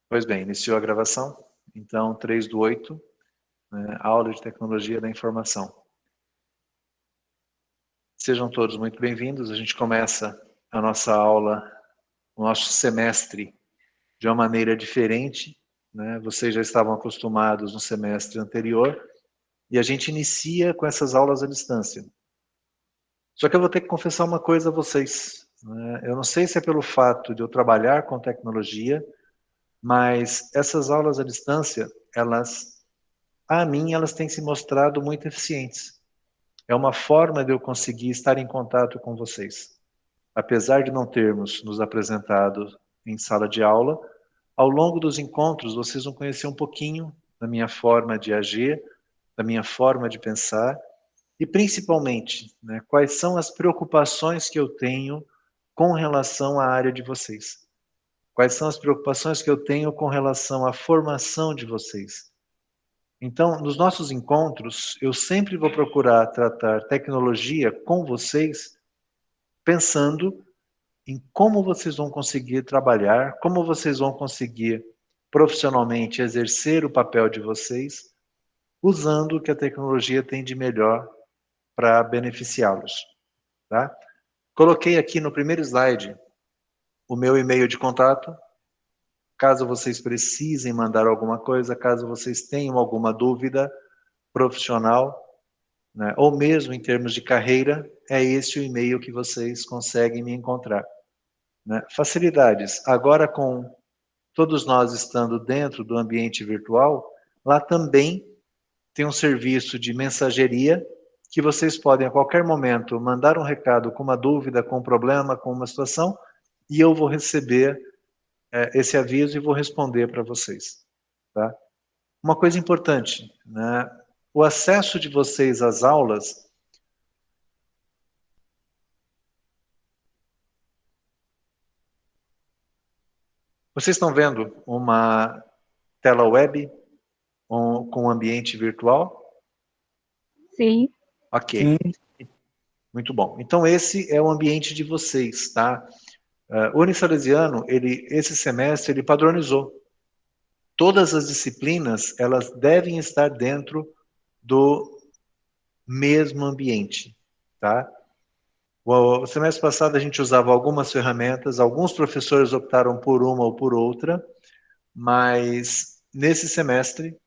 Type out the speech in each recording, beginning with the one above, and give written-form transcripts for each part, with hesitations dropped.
Pois bem, iniciou a gravação. Então, 3/8, né, aula de tecnologia da informação. Sejam todos muito bem-vindos. A gente começa a nossa aula, o nosso semestre, de uma maneira diferente, né? Vocês já estavam acostumados no semestre anterior, e a gente inicia com essas aulas à distância. Só que eu vou ter que confessar uma coisa a vocês, né? Eu não sei se é pelo fato de eu trabalhar com tecnologia, mas essas aulas à distância, a mim, elas têm se mostrado muito eficientes. É uma forma de eu conseguir estar em contato com vocês. Apesar de não termos nos apresentado em sala de aula, ao longo dos encontros vocês vão conhecer um pouquinho da minha forma de agir, da minha forma de pensar e principalmente, né, quais são as preocupações que eu tenho com relação à área de vocês. Quais são as preocupações que eu tenho com relação à formação de vocês. Então, nos nossos encontros, eu sempre vou procurar tratar tecnologia com vocês, pensando em como vocês vão conseguir trabalhar, como vocês vão conseguir profissionalmente exercer o papel de vocês, usando o que a tecnologia tem de melhor para beneficiá-los. Tá? Coloquei aqui no primeiro slide o meu e-mail de contato. Caso vocês precisem mandar alguma coisa, caso vocês tenham alguma dúvida profissional, né, ou mesmo em termos de carreira, é esse o e-mail que vocês conseguem me encontrar. Né? Facilidades. Agora, com todos nós estando dentro do ambiente virtual, lá também tem um serviço de mensageria que vocês podem, a qualquer momento, mandar um recado com uma dúvida, com um problema, com uma situação, e eu vou receber esse aviso e vou responder para vocês. Tá? Uma coisa importante, né? O acesso de vocês às aulas. Vocês estão vendo uma tela web com um ambiente virtual? Sim. Ok. Sim. Muito bom. Então, esse é o ambiente de vocês, tá? O Unisalesiano, esse semestre, ele padronizou. Todas as disciplinas, elas devem estar dentro do mesmo ambiente, tá? O semestre passado a gente usava algumas ferramentas, alguns professores optaram por uma ou por outra, mas nesse semestre,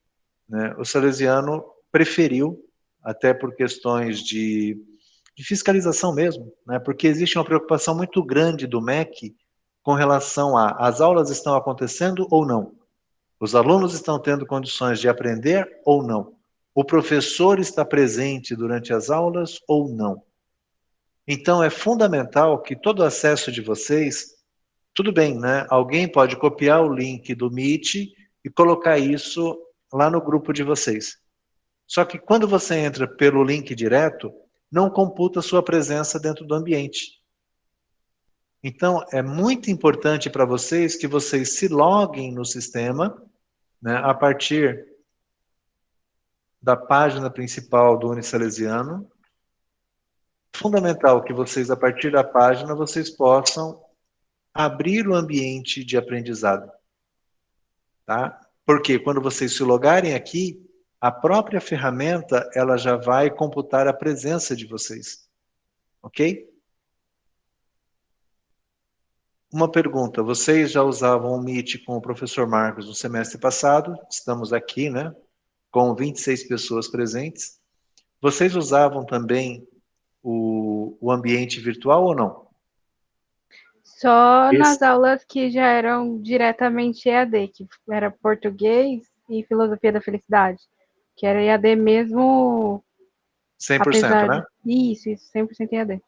né, o Salesiano preferiu, até por questões de fiscalização mesmo, né, porque existe uma preocupação muito grande do MEC com relação a as aulas estão acontecendo ou não, os alunos estão tendo condições de aprender ou não, o professor está presente durante as aulas ou não. Então, é fundamental que todo o acesso de vocês, tudo bem, né? Alguém pode copiar o link do Meet e colocar isso lá no grupo de vocês. Só que quando você entra pelo link direto, não computa a sua presença dentro do ambiente. Então, é muito importante para vocês que vocês se loguem no sistema, né, a partir da página principal do Unisalesiano. Fundamental que vocês, a partir da página, vocês possam abrir o ambiente de aprendizado. Tá? Porque quando vocês se logarem aqui, a própria ferramenta ela já vai computar a presença de vocês. Ok? Uma pergunta, vocês já usavam o Meet com o professor Marcos no semestre passado, estamos aqui, né, com 26 pessoas presentes. Vocês usavam também o ambiente virtual ou não? Só nas aulas que já eram diretamente EAD, que era português e filosofia da felicidade, que era EAD mesmo. 100%, né? Isso, 100% EAD.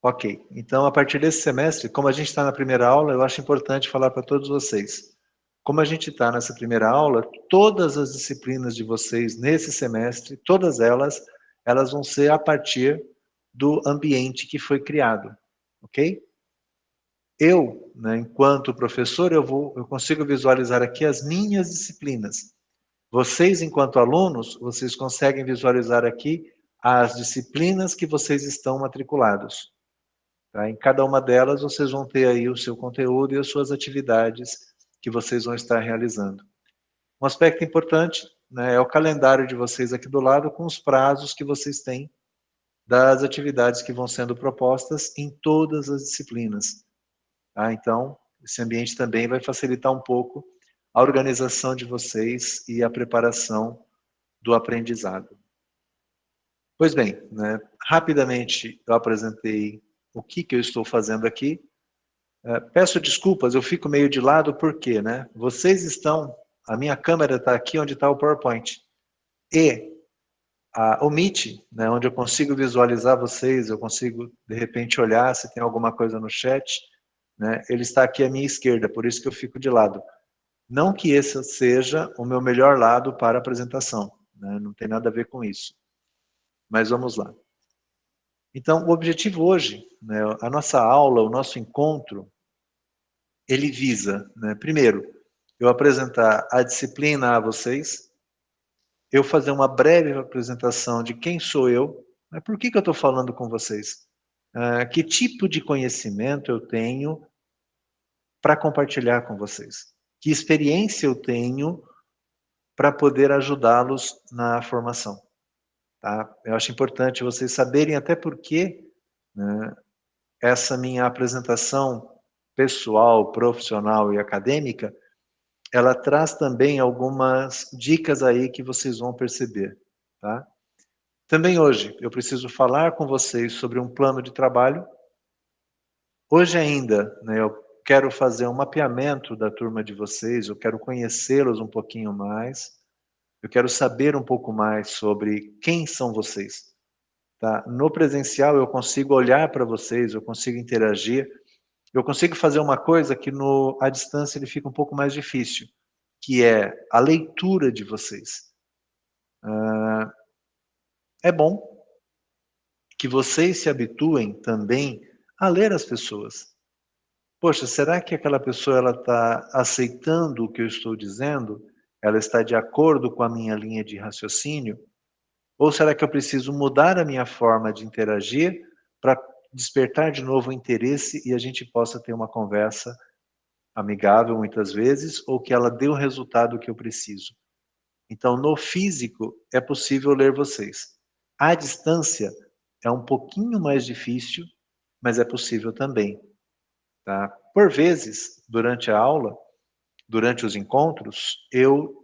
Ok, então a partir desse semestre, como a gente está na primeira aula, eu acho importante falar para todos vocês. Como a gente está nessa primeira aula, todas as disciplinas de vocês nesse semestre, todas elas vão ser a partir do ambiente que foi criado, ok? Eu, né, enquanto professor, eu consigo visualizar aqui as minhas disciplinas. Vocês, enquanto alunos, vocês conseguem visualizar aqui as disciplinas que vocês estão matriculados. Tá? Em cada uma delas, vocês vão ter aí o seu conteúdo e as suas atividades que vocês vão estar realizando. Um aspecto importante, né, é o calendário de vocês aqui do lado, com os prazos que vocês têm das atividades que vão sendo propostas em todas as disciplinas. Tá? Então, esse ambiente também vai facilitar um pouco a organização de vocês e a preparação do aprendizado. Pois bem, né, rapidamente eu apresentei o que eu estou fazendo aqui. Peço desculpas, eu fico meio de lado porque, né, vocês estão, a minha câmera está aqui onde está o PowerPoint. E o Meet, né, onde eu consigo visualizar vocês, eu consigo, de repente, olhar se tem alguma coisa no chat, né, ele está aqui à minha esquerda, por isso que eu fico de lado. Não que esse seja o meu melhor lado para a apresentação, né, não tem nada a ver com isso. Mas vamos lá. Então, o objetivo hoje, né, a nossa aula, o nosso encontro, ele visa, né, primeiro, eu apresentar a disciplina a vocês, eu fazer uma breve apresentação de quem sou eu, né, por que eu estou falando com vocês, que tipo de conhecimento eu tenho para compartilhar com vocês, que experiência eu tenho para poder ajudá-los na formação. Tá? Eu acho importante vocês saberem até porque, né, essa minha apresentação pessoal, profissional e acadêmica, ela traz também algumas dicas aí que vocês vão perceber. Tá? Também hoje eu preciso falar com vocês sobre um plano de trabalho. Hoje ainda, né, eu quero fazer um mapeamento da turma de vocês, eu quero conhecê-los um pouquinho mais, eu quero saber um pouco mais sobre quem são vocês. Tá? No presencial eu consigo olhar para vocês, eu consigo interagir, eu consigo fazer uma coisa que à distância ele fica um pouco mais difícil, que é a leitura de vocês. É bom que vocês se habituem também a ler as pessoas. Poxa, será que aquela pessoa ela está aceitando o que eu estou dizendo? Ela está de acordo com a minha linha de raciocínio? Ou será que eu preciso mudar a minha forma de interagir para despertar de novo o interesse e a gente possa ter uma conversa amigável muitas vezes, ou que ela dê o resultado que eu preciso? Então, no físico, é possível ler vocês. À distância, é um pouquinho mais difícil, mas é possível também. Tá? Por vezes, durante a aula, durante os encontros, eu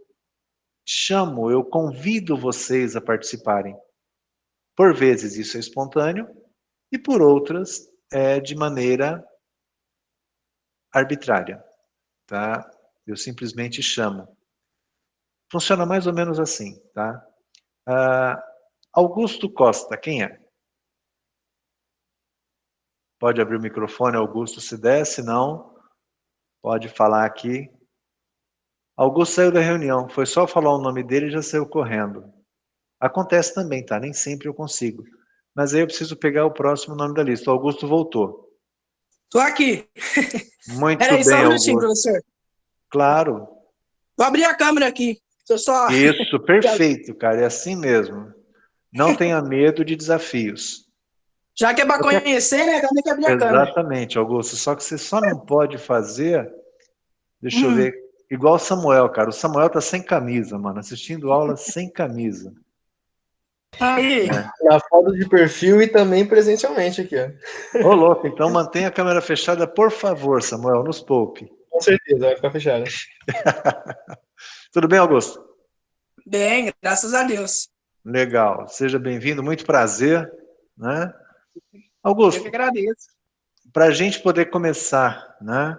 convido vocês a participarem. Por vezes isso é espontâneo e por outras é de maneira arbitrária. Tá? Eu simplesmente chamo. Funciona mais ou menos assim. Tá? Augusto Costa, quem é? Pode abrir o microfone, Augusto, se der, se não, pode falar aqui. Augusto saiu da reunião, foi só falar o nome dele e já saiu correndo. Acontece também, tá? Nem sempre eu consigo. Mas aí eu preciso pegar o próximo nome da lista. O Augusto voltou. Tô aqui. Muito Peraí, bem, só um minutinho, Augusto. professor. Claro. Vou abrir a câmera aqui. Só... Isso, perfeito, cara. É assim mesmo. Não tenha medo de desafios. Já que é para conhecer, né? Então tem que abrir a câmera. Exatamente, Augusto. Só que você só não pode fazer... Deixa eu ver. Igual o Samuel, cara. O Samuel tá sem camisa, mano. Assistindo aula sem camisa. Aí. Na foto de perfil e também presencialmente aqui, ó. Ô, louco. Então mantenha a câmera fechada, por favor, Samuel. Nos poupe. Com certeza, vai ficar fechada. Tudo bem, Augusto? Bem, graças a Deus. Legal. Seja bem-vindo. Muito prazer. Né? Augusto, Eu que agradeço. para a gente poder começar, né?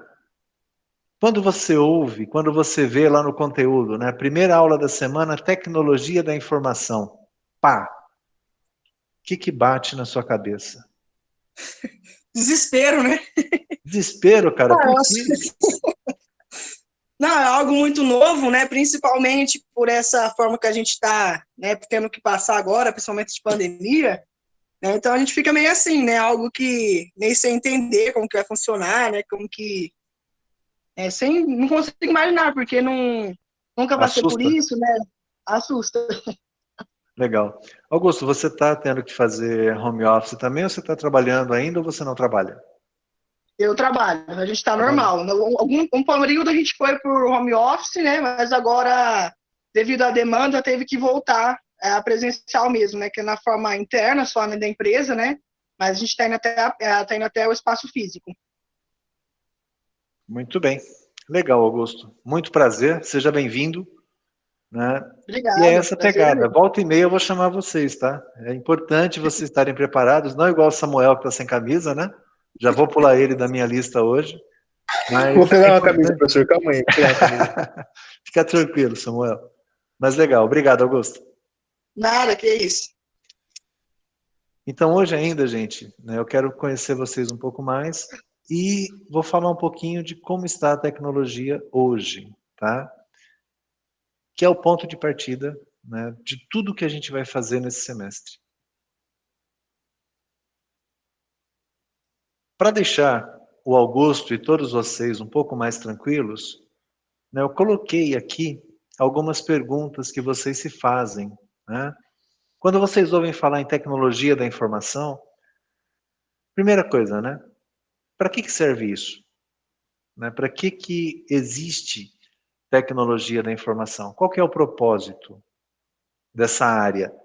Quando você ouve, quando você vê lá no conteúdo, né? Primeira aula da semana, tecnologia da informação. Pá! O que bate na sua cabeça? Desespero, né? Desespero, cara. Por quê? Não, é algo muito novo, né? Principalmente por essa forma que a gente está, né, tendo que passar agora, principalmente de pandemia. Né? Então a gente fica meio assim, né? Algo que nem sem entender como que vai funcionar, né? Como que não consigo imaginar, porque nunca passei por isso, né? Assusta. Legal. Augusto, você está tendo que fazer home office também ou você está trabalhando ainda ou você não trabalha? Eu trabalho, a gente está normal. Um período a gente foi por home office, né? Mas agora, devido à demanda, teve que voltar a presencial mesmo, né? Que é na forma interna, só da empresa, né? Mas a gente está indo até o espaço físico. Muito bem. Legal, Augusto. Muito prazer, seja bem-vindo. Né? Obrigado. E é essa prazer é pegada. meu. Volta e meia eu vou chamar vocês, tá? É importante vocês estarem preparados, não igual o Samuel que está sem camisa, né? Já vou pular ele da minha lista hoje. Mas Vou pegar é uma camisa, importante. professor, calma aí. Vou pegar uma camisa. Fica tranquilo, Samuel. Mas legal, obrigado, Augusto. Nada, que isso. Então hoje ainda, gente, né, eu quero conhecer vocês um pouco mais e vou falar um pouquinho de como está a tecnologia hoje, tá? Que é o ponto de partida, né, de tudo que a gente vai fazer nesse semestre. Para deixar o Augusto e todos vocês um pouco mais tranquilos, né, eu coloquei aqui algumas perguntas que vocês se fazem, né? Quando vocês ouvem falar em tecnologia da informação, primeira coisa, né? Para que serve isso? Né? Para que existe tecnologia da informação? Qual que é o propósito dessa área?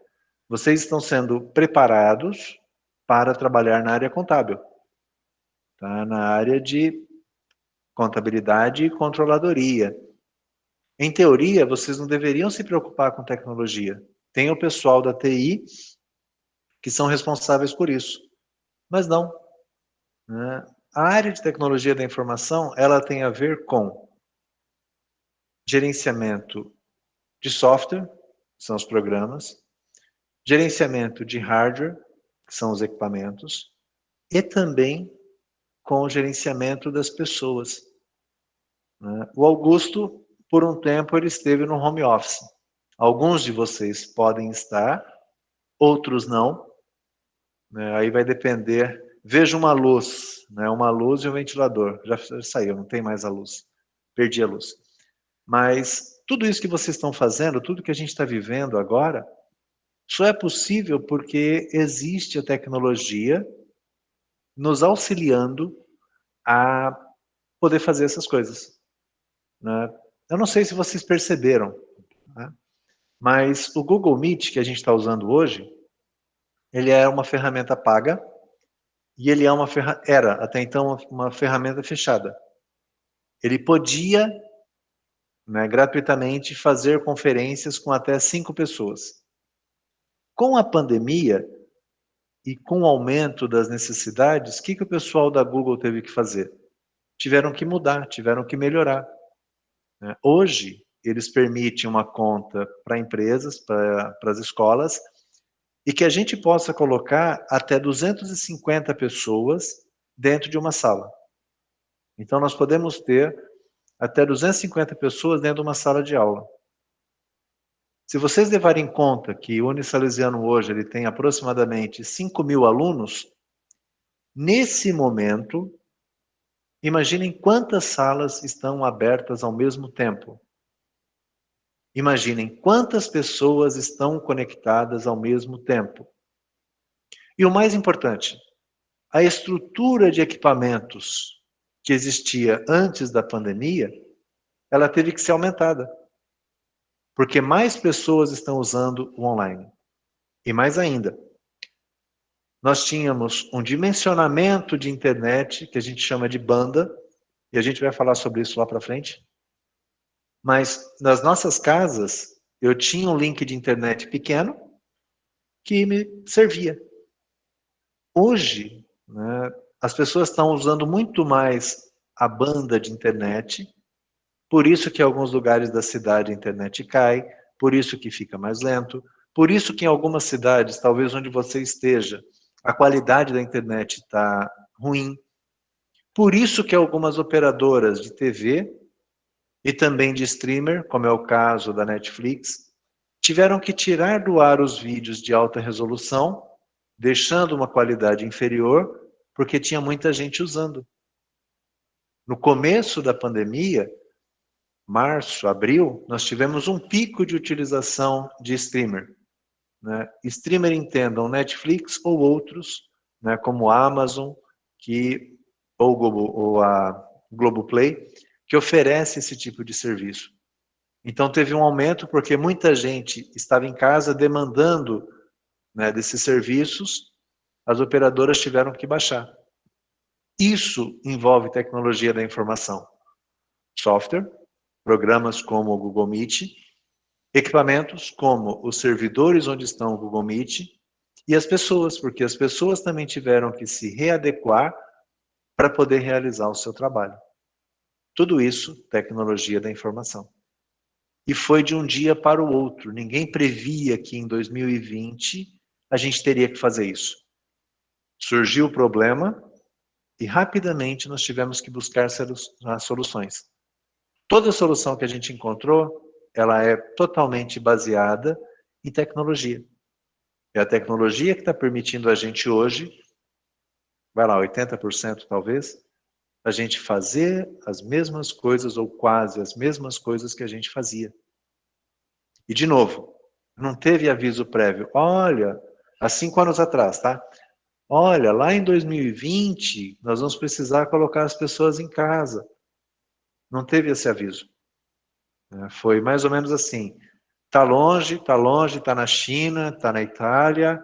Vocês estão sendo preparados para trabalhar na área contábil, tá? Na área de contabilidade e controladoria. Em teoria, vocês não deveriam se preocupar com tecnologia. Tem o pessoal da TI que são responsáveis por isso. Mas não, né? A área de tecnologia da informação, ela tem a ver com gerenciamento de software, que são os programas, gerenciamento de hardware, que são os equipamentos, e também com o gerenciamento das pessoas, né? O Augusto, por um tempo, ele esteve no home office. Alguns de vocês podem estar, outros não, né? Aí vai depender. Veja uma luz, né? Uma luz e um ventilador. Já saiu, não tem mais a luz. Perdi a luz. Mas tudo isso que vocês estão fazendo, tudo que a gente está vivendo agora, só é possível porque existe a tecnologia nos auxiliando a poder fazer essas coisas, né? Eu não sei se vocês perceberam, né? Mas o Google Meet que a gente está usando hoje, ele é uma ferramenta paga e ele é era até então uma ferramenta fechada. Ele podia, né, gratuitamente fazer conferências com até 5 pessoas. Com a pandemia e com o aumento das necessidades, o que o pessoal da Google teve que fazer? Tiveram que mudar, tiveram que melhorar, né? Hoje, eles permitem uma conta para empresas, para as escolas, e que a gente possa colocar até 250 pessoas dentro de uma sala. Então, nós podemos ter até 250 pessoas dentro de uma sala de aula. Se vocês levarem em conta que o Unisalesiano hoje ele tem aproximadamente 5.000 alunos, nesse momento, imaginem quantas salas estão abertas ao mesmo tempo. Imaginem quantas pessoas estão conectadas ao mesmo tempo. E o mais importante, a estrutura de equipamentos que existia antes da pandemia, ela teve que ser aumentada. Porque mais pessoas estão usando o online. E mais ainda, nós tínhamos um dimensionamento de internet, que a gente chama de banda, e a gente vai falar sobre isso lá para frente. Mas nas nossas casas, eu tinha um link de internet pequeno que me servia. Hoje, né, as pessoas estão usando muito mais a banda de internet, por isso que em alguns lugares da cidade a internet cai, por isso que fica mais lento, por isso que em algumas cidades, talvez onde você esteja, a qualidade da internet está ruim, por isso que algumas operadoras de TV e também de streamer, como é o caso da Netflix, tiveram que tirar do ar os vídeos de alta resolução, deixando uma qualidade inferior, porque tinha muita gente usando. No começo da pandemia, março, abril, nós tivemos um pico de utilização de streamer, né? Streamer entendam Netflix ou outros, né, como Amazon, que ou a Globoplay, que oferece esse tipo de serviço. Então teve um aumento porque muita gente estava em casa demandando, né, desses serviços, as operadoras tiveram que baixar. Isso envolve tecnologia da informação, software, programas como o Google Meet, equipamentos como os servidores onde estão o Google Meet e as pessoas, porque as pessoas também tiveram que se readequar para poder realizar o seu trabalho. Tudo isso, tecnologia da informação. E foi de um dia para o outro. Ninguém previa que em 2020 a gente teria que fazer isso. Surgiu o problema e rapidamente nós tivemos que buscar as soluções. Toda solução que a gente encontrou, ela é totalmente baseada em tecnologia. É a tecnologia que está permitindo a gente hoje, vai lá, 80% talvez, a gente fazer as mesmas coisas ou quase as mesmas coisas que a gente fazia. E de novo, não teve aviso prévio. Olha, há 5 anos atrás, tá? Olha, lá em 2020, nós vamos precisar colocar as pessoas em casa. Não teve esse aviso. Foi mais ou menos assim. Tá longe, tá na China, tá na Itália,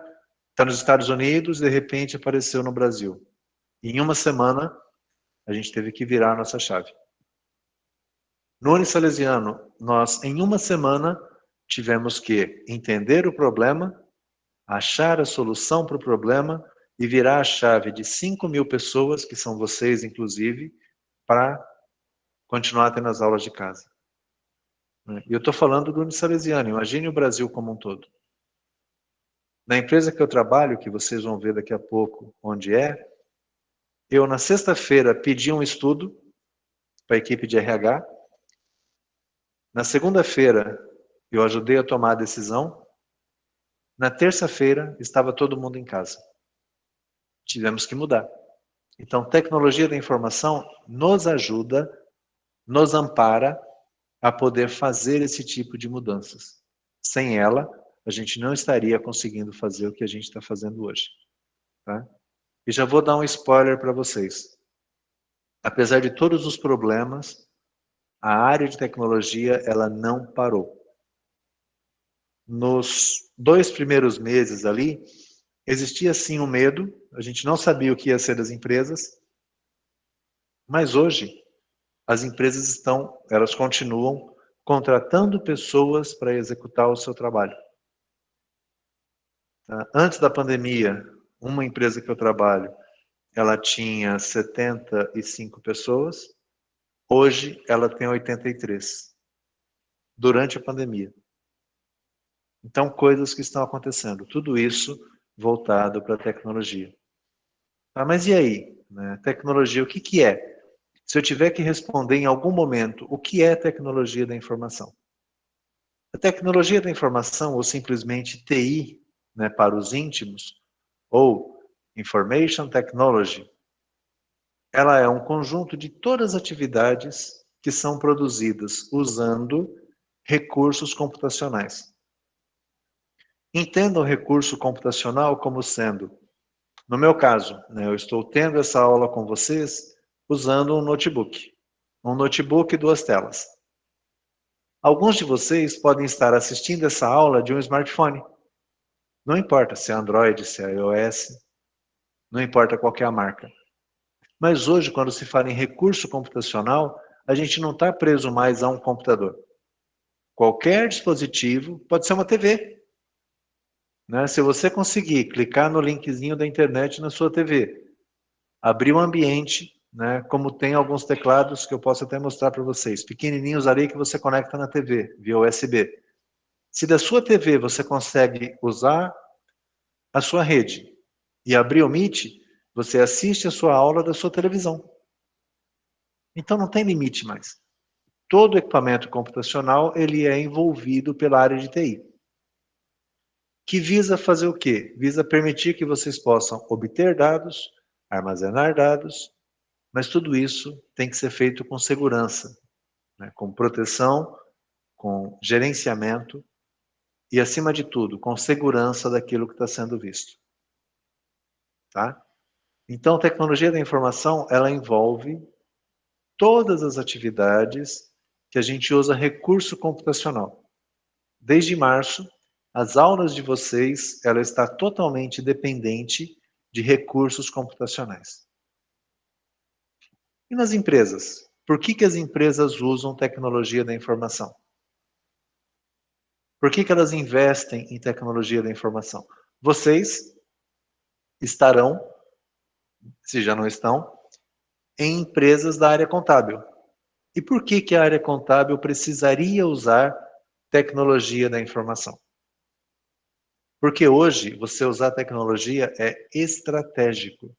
tá nos Estados Unidos, de repente apareceu no Brasil. E em uma semana, a gente teve que virar a nossa chave. No Unisalesiano, nós, em uma semana, tivemos que entender o problema, achar a solução para o problema e virar a chave de 5.000 pessoas, que são vocês, inclusive, para continuar tendo as aulas de casa. E eu estou falando do Unisalesiano, imagine o Brasil como um todo. Na empresa que eu trabalho, que vocês vão ver daqui a pouco onde é, eu na sexta-feira pedi um estudo para a equipe de RH. Na segunda-feira eu ajudei a tomar a decisão. Na terça-feira estava todo mundo em casa. Tivemos que mudar. Então, tecnologia da informação nos ajuda, nos ampara a poder fazer esse tipo de mudanças. Sem ela, a gente não estaria conseguindo fazer o que a gente está fazendo hoje. Tá? E já vou dar um spoiler para vocês. Apesar de todos os problemas, a área de tecnologia ela não parou. Nos 2 primeiros meses ali, existia sim um medo, a gente não sabia o que ia ser das empresas, mas hoje as empresas elas continuam contratando pessoas para executar o seu trabalho. Antes da pandemia, uma empresa que eu trabalho, ela tinha 75 pessoas, hoje ela tem 83, durante a pandemia. Então, coisas que estão acontecendo, tudo isso voltado para a tecnologia. Mas e aí? Tecnologia, o que é? Se eu tiver que responder em algum momento, o que é tecnologia da informação? A tecnologia da informação, ou simplesmente TI, para os íntimos, ou Information Technology, ela é um conjunto de todas as atividades que são produzidas usando recursos computacionais. Entenda o recurso computacional como sendo, no meu caso, eu estou tendo essa aula com vocês usando um notebook. Um notebook e 2 telas. Alguns de vocês podem estar assistindo essa aula de um smartphone. Não importa se é Android, se é iOS, não importa qual que é a marca. Mas hoje, quando se fala em recurso computacional, a gente não está preso mais a um computador. Qualquer dispositivo, pode ser uma TV. Se você conseguir clicar no linkzinho da internet na sua TV, abrir um ambiente, como tem alguns teclados que eu posso até mostrar para vocês, pequenininhos ali que você conecta na TV, via USB. Se da sua TV você consegue usar a sua rede e abrir o Meet, você assiste a sua aula da sua televisão. Então não tem limite mais. Todo equipamento computacional ele é envolvido pela área de TI. Que visa fazer o quê? Visa permitir que vocês possam obter dados, armazenar dados, mas tudo isso tem que ser feito com segurança, com proteção, com gerenciamento e, acima de tudo, com segurança daquilo que está sendo visto. Tá? Então, tecnologia da informação, ela envolve todas as atividades que a gente usa recurso computacional. Desde março, as aulas de vocês, ela está totalmente dependente de recursos computacionais. E nas empresas? Por que as empresas usam tecnologia da informação? Por que elas investem em tecnologia da informação? Vocês estarão, se já não estão, em empresas da área contábil. E por que a área contábil precisaria usar tecnologia da informação? Porque hoje, você usar tecnologia é estratégico.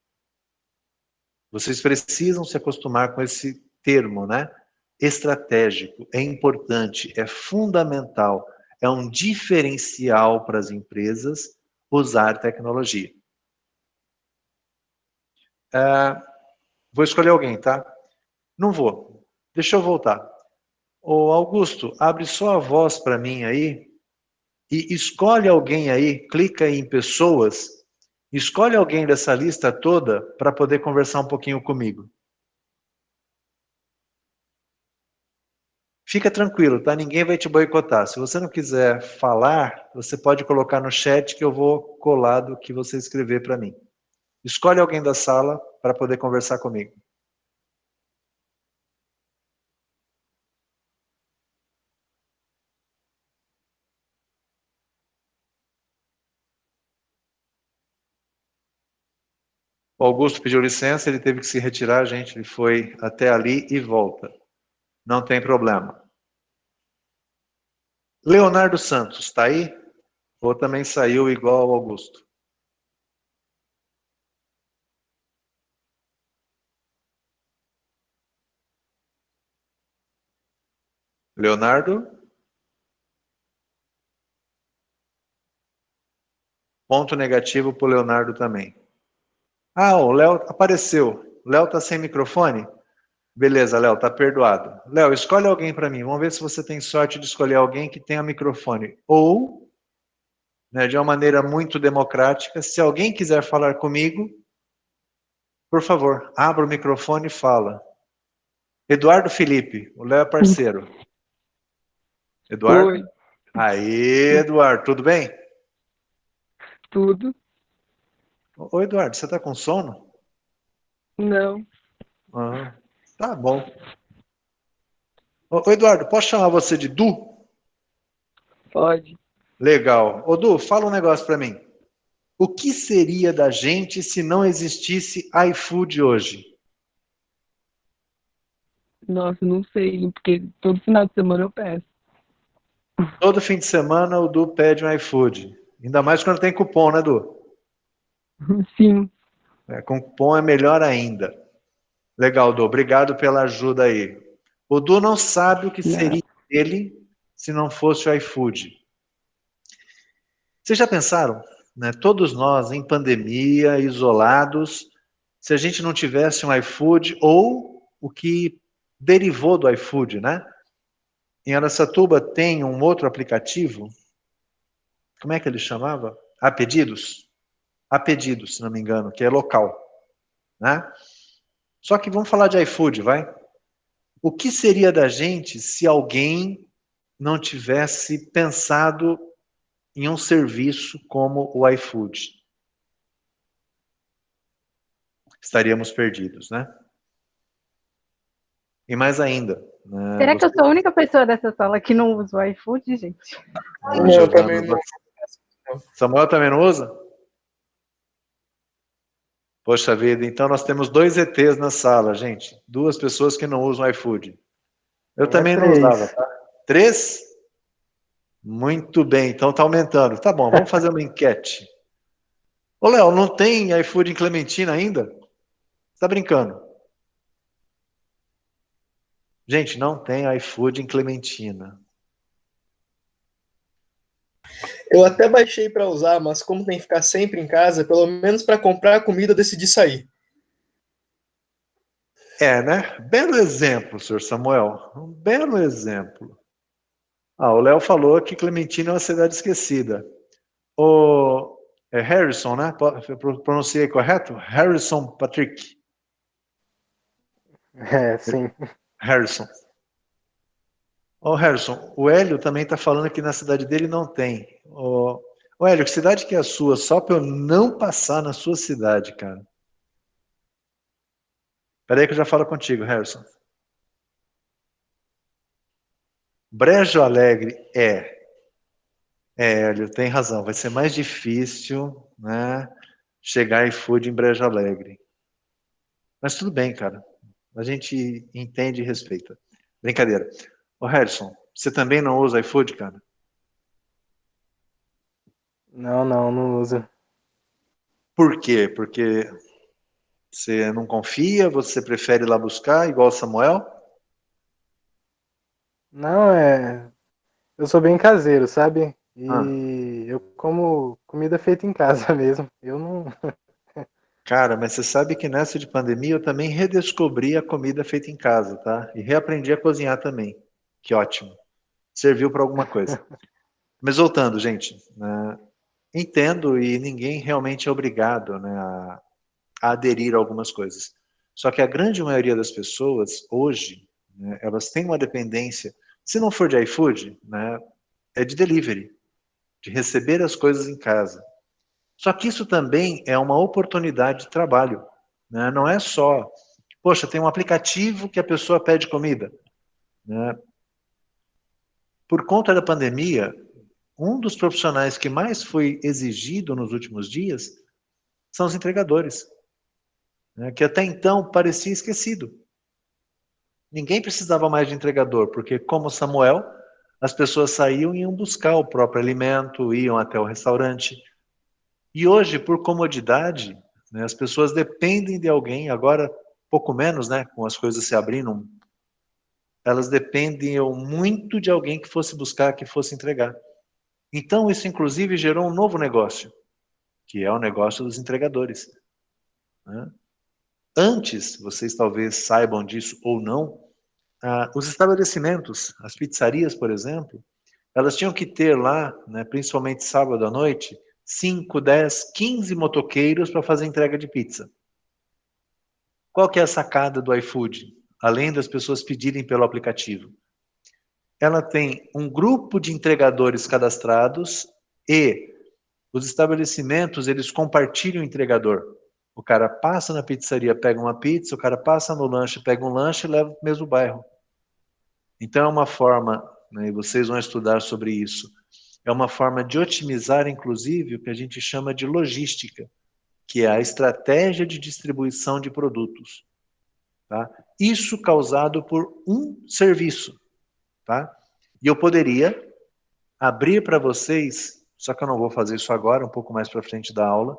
Vocês precisam se acostumar com esse termo, né? Estratégico, é importante, é fundamental, é um diferencial para as empresas usar tecnologia. Vou escolher alguém, tá? Não vou. Deixa eu voltar. Ô Augusto, abre só a voz para mim aí e escolhe alguém aí, clica aí em pessoas, escolhe alguém dessa lista toda para poder conversar um pouquinho comigo. Fica tranquilo, tá? Ninguém vai te boicotar. Se você não quiser falar, você pode colocar no chat que eu vou colar do que você escrever para mim. Escolhe alguém da sala para poder conversar comigo. O Augusto pediu licença, ele teve que se retirar, gente. Ele foi até ali e volta. Não tem problema. Leonardo Santos, está aí? Ou também saiu igual ao Augusto? Leonardo? Ponto negativo para o Leonardo também. Ah, o Léo apareceu. Léo está sem microfone? Beleza, Léo, tá perdoado. Léo, escolhe alguém para mim. Vamos ver se você tem sorte de escolher alguém que tenha microfone. Ou, né, de uma maneira muito democrática, se alguém quiser falar comigo, por favor, abra o microfone e fala. Eduardo Felipe, o Léo é parceiro. Eduardo? Oi, Aí, Eduardo, tudo bem? tudo? Ô, Eduardo, você tá com sono? Não, Ah, tá bom. Ô, Eduardo, posso chamar você de Du? pode. Legal. Ô, Du, fala um negócio para mim. O que seria da gente se não existisse iFood hoje? Nossa, não sei, porque todo final de semana eu peço. Todo fim de semana o Du pede um iFood. Ainda mais quando tem cupom, né, Du? Sim, Com cupom é melhor ainda. Legal, Du. Obrigado pela ajuda aí. O Du não sabe o que né? seria ele se não fosse o iFood. Vocês já pensaram, né? Todos nós em pandemia, isolados, se a gente não tivesse um iFood ou o que derivou do iFood, né? Em Araçatuba tem um outro aplicativo, como é que ele chamava? A Pedidos? A Pedidos, se não me engano, que é local, né? Só que vamos falar de iFood, vai? O que seria da gente se alguém não tivesse pensado em um serviço como o iFood? Estaríamos perdidos, né? E mais ainda, né, Será que eu sou a única pessoa dessa sala que não usa o iFood, gente? Eu também não. Samuel também não usa? Poxa vida, então nós temos 2 ETs na sala, gente. 2 pessoas que não usam iFood. Eu também não usava, tá? 3? Muito bem, então tá aumentando. Tá bom, vamos fazer uma enquete. Ô, Léo, não tem iFood em Clementina ainda? Você tá brincando? Gente, não tem iFood em Clementina. Eu até baixei para usar, mas como tem que ficar sempre em casa, pelo menos para comprar comida eu decidi sair. É, né? Belo exemplo, senhor Samuel. Um belo exemplo. Ah, o Léo falou que Clementina é uma cidade esquecida. Ô, É Harrison, né? Pronunciei correto? Harrison Patrick. Sim. Harrison. Ô, Harrison, o Hélio também está falando que na cidade dele não tem. Ô, Hélio, que cidade que é a sua? Só para eu não passar na sua cidade, cara. Espera aí que eu já falo contigo, Harrison. Brejo Alegre Hélio, tem razão. Vai ser mais difícil, né, chegar iFood em Brejo Alegre. Mas tudo bem, cara. A gente entende e respeita. Brincadeira. Ô, Harrison, você também não usa iFood, cara? Não uso. Por quê? Porque você não confia, você prefere ir lá buscar, igual o Samuel? Não, eu sou bem caseiro, sabe? Ah, E eu como comida feita em casa mesmo. Eu não. cara, mas você sabe que nessa de pandemia eu também redescobri a comida feita em casa, tá? E reaprendi a cozinhar também. Que ótimo. Serviu para alguma coisa. Mas voltando, gente, né, entendo e ninguém realmente é obrigado, né, a aderir a algumas coisas. Só que a grande maioria das pessoas, hoje, né, elas têm uma dependência, se não for de iFood, né, é de delivery, de receber as coisas em casa. Só que isso também é uma oportunidade de trabalho. Né? Não é só, poxa, tem um aplicativo que a pessoa pede comida. Né? Por conta da pandemia, um dos profissionais que mais foi exigido nos últimos dias são os entregadores, né? Que até então parecia esquecido. Ninguém precisava mais de entregador, porque, como Samuel, as pessoas saíam e iam buscar o próprio alimento, iam até o restaurante. E hoje, por comodidade, né, as pessoas dependem de alguém, agora pouco menos, né, com as coisas se abrindo, elas dependiam muito de alguém que fosse buscar, que fosse entregar. Então, isso inclusive gerou um novo negócio, que é o negócio dos entregadores. Né? Antes, vocês talvez saibam disso ou não, os estabelecimentos, as pizzarias, por exemplo, elas tinham que ter lá, né, principalmente sábado à noite, 5, 10, 15 motoqueiros para fazer entrega de pizza. Qual que é a sacada do iFood? Além das pessoas pedirem pelo aplicativo. Ela tem um grupo de entregadores cadastrados e os estabelecimentos, eles compartilham o entregador. O cara passa na pizzaria, pega uma pizza, o cara passa no lanche, pega um lanche e leva para o mesmo bairro. Então é uma forma, né, e vocês vão estudar sobre isso, é uma forma de otimizar, inclusive, o que a gente chama de logística, que é a estratégia de distribuição de produtos. Tá? Isso causado por um serviço. Tá? E eu poderia abrir para vocês, só que eu não vou fazer isso agora, um pouco mais para frente da aula,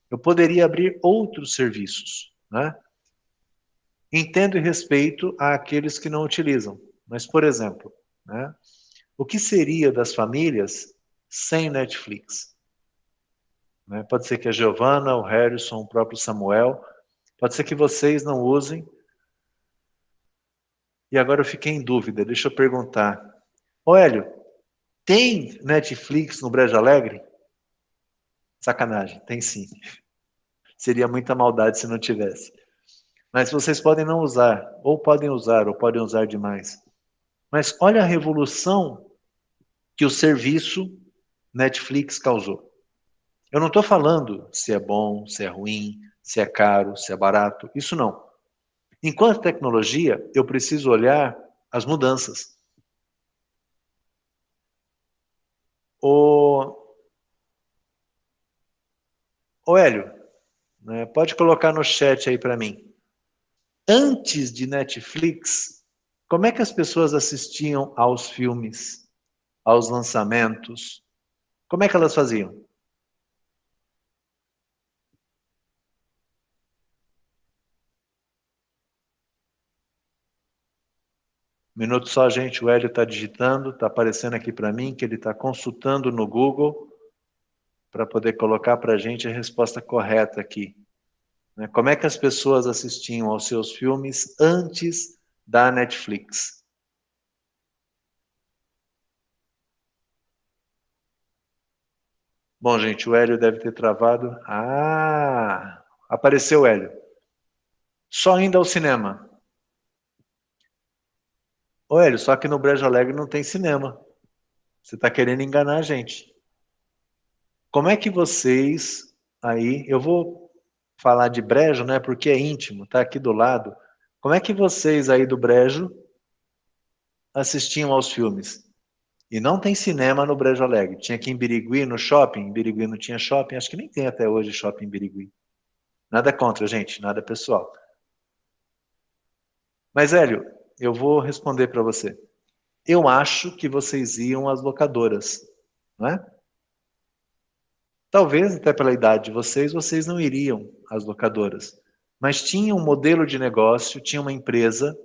eu poderia abrir outros serviços. Né? Entendo e respeito àqueles que não utilizam. Mas, por exemplo, né, o que seria das famílias sem Netflix? Né? Pode ser que a Giovana, o Harrison, o próprio Samuel, pode ser que vocês não usem. E agora eu fiquei em dúvida, deixa eu perguntar. Ô Hélio, tem Netflix no Brejo Alegre? Sacanagem, tem sim. Seria muita maldade se não tivesse. Mas vocês podem não usar, ou podem usar demais. Mas olha a revolução que o serviço Netflix causou. Eu não estou falando se é bom, se é ruim, se é caro, se é barato. Isso não. Enquanto tecnologia, eu preciso olhar as mudanças. Ô Hélio, né, pode colocar no chat aí para mim. Antes de Netflix, como é que as pessoas assistiam aos filmes, aos lançamentos? Como é que elas faziam? Um minuto só, gente. O Hélio está digitando, está aparecendo aqui para mim que ele está consultando no Google para poder colocar para a gente a resposta correta aqui. Né? Como é que as pessoas assistiam aos seus filmes antes da Netflix? Bom, gente, o Hélio deve ter travado. Ah, apareceu o Hélio. Só indo ao cinema. Ô Hélio, só que no Brejo Alegre não tem cinema. Você está querendo enganar a gente. Como é que vocês aí, eu vou falar de Brejo, né, porque é íntimo, tá aqui do lado. Como é que vocês aí do Brejo assistiam aos filmes? E não tem cinema no Brejo Alegre. Tinha aqui em Birigui, no shopping. Em Birigui não tinha shopping. Acho que nem tem até hoje shopping em Birigui. Nada contra, gente. Nada pessoal. Mas, Hélio, eu vou responder para você. Eu acho que vocês iam às locadoras, não é? Talvez, até pela idade de vocês, vocês não iriam às locadoras. Mas tinha um modelo de negócio, tinha uma empresa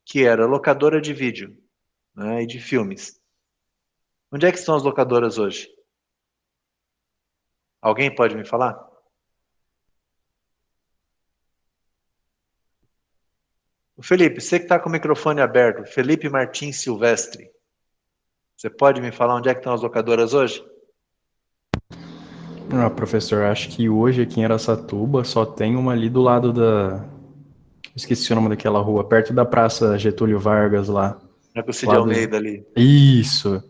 que era locadora de vídeo, né, e de filmes. Onde é que estão as locadoras hoje? Alguém pode me falar? O Felipe, você que está com o microfone aberto, Felipe Martins Silvestre, você pode me falar onde é que estão as locadoras hoje? Ah, professor, acho que hoje aqui em Araçatuba só tem uma ali do lado da... Esqueci o nome daquela rua, perto da Praça Getúlio Vargas lá. É com o Cid Lá do- Almeida ali. Isso!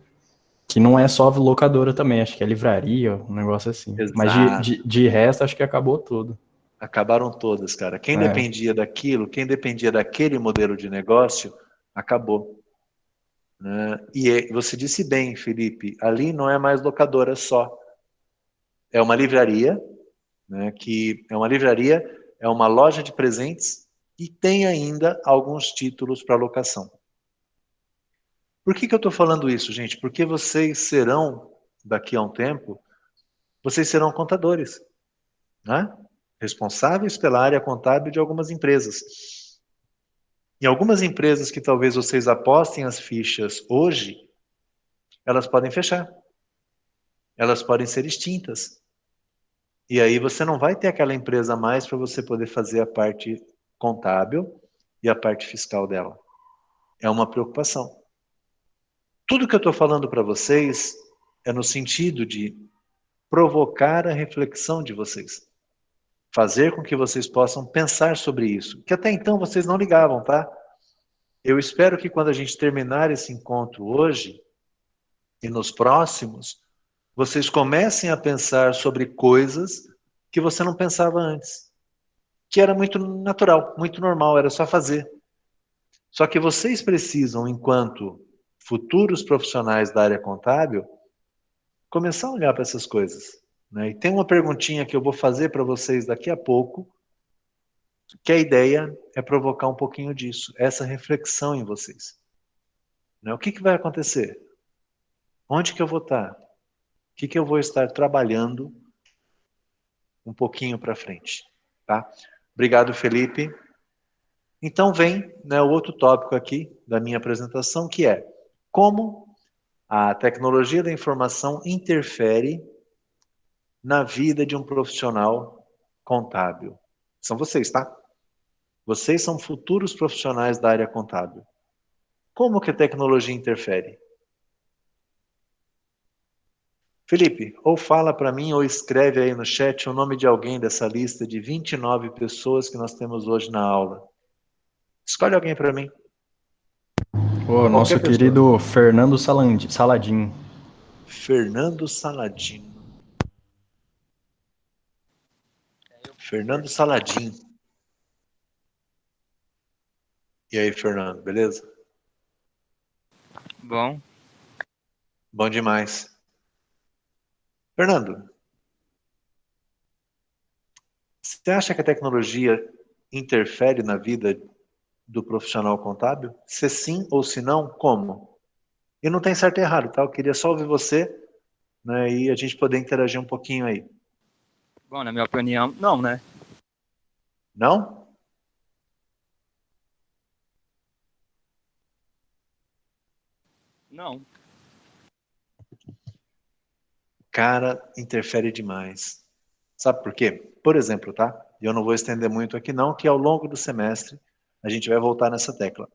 Que não é só locadora também, acho que é livraria, um negócio assim. Mas Exato. de resto, acho que acabou tudo. Acabaram todas, cara. Quem É. dependia daquilo, quem dependia daquele modelo de negócio, acabou. Né? Você disse bem, Felipe, ali não é mais locadora só. É uma livraria, né, que é uma livraria, é uma loja de presentes e tem ainda alguns títulos para locação. Por que eu estou falando isso, gente? Porque vocês serão, daqui a um tempo, vocês serão contadores, né? Responsáveis pela área contábil de algumas empresas. E algumas empresas que talvez vocês apostem as fichas hoje, elas podem fechar. Elas podem ser extintas. E aí você não vai ter aquela empresa mais para você poder fazer a parte contábil e a parte fiscal dela. É uma preocupação. Tudo que eu estou falando para vocês é no sentido de provocar a reflexão de vocês. Fazer com que vocês possam pensar sobre isso. Que até então vocês não ligavam, tá? Eu espero que quando a gente terminar esse encontro hoje e nos próximos, vocês comecem a pensar sobre coisas que você não pensava antes. Que era muito natural, muito normal, era só fazer. Só que vocês precisam, enquanto futuros profissionais da área contábil, começar a olhar para essas coisas. Né? E tem uma perguntinha que eu vou fazer para vocês daqui a pouco, que a ideia é provocar um pouquinho disso, essa reflexão em vocês. Né? O que vai acontecer? Onde que eu vou estar? O que eu vou estar trabalhando um pouquinho para frente? Tá? Obrigado, Felipe. Então vem, né, o outro tópico aqui da minha apresentação, que é como a tecnologia da informação interfere na vida de um profissional contábil. São vocês, tá? Vocês são futuros profissionais da área contábil. Como que a tecnologia interfere? Felipe, ou fala para mim ou escreve aí no chat o nome de alguém dessa lista de 29 pessoas que nós temos hoje na aula. Escolhe alguém para mim. O nosso Qualquer pessoa. querido Fernando Saladim. Fernando Saladino. Fernando Saladim. E aí, Fernando, beleza? Bom, Bom demais. Fernando, você acha que a tecnologia interfere na vida do profissional contábil? Se sim ou se não, como? E não tem certo e errado, tá? Eu queria só ouvir você, né, e a gente poder interagir um pouquinho aí. bom, na minha opinião, não, né? Não? Não. Cara, interfere demais. Sabe por quê? Por exemplo, tá? E eu não vou estender muito aqui não, que ao longo do semestre a gente vai voltar nessa tecla.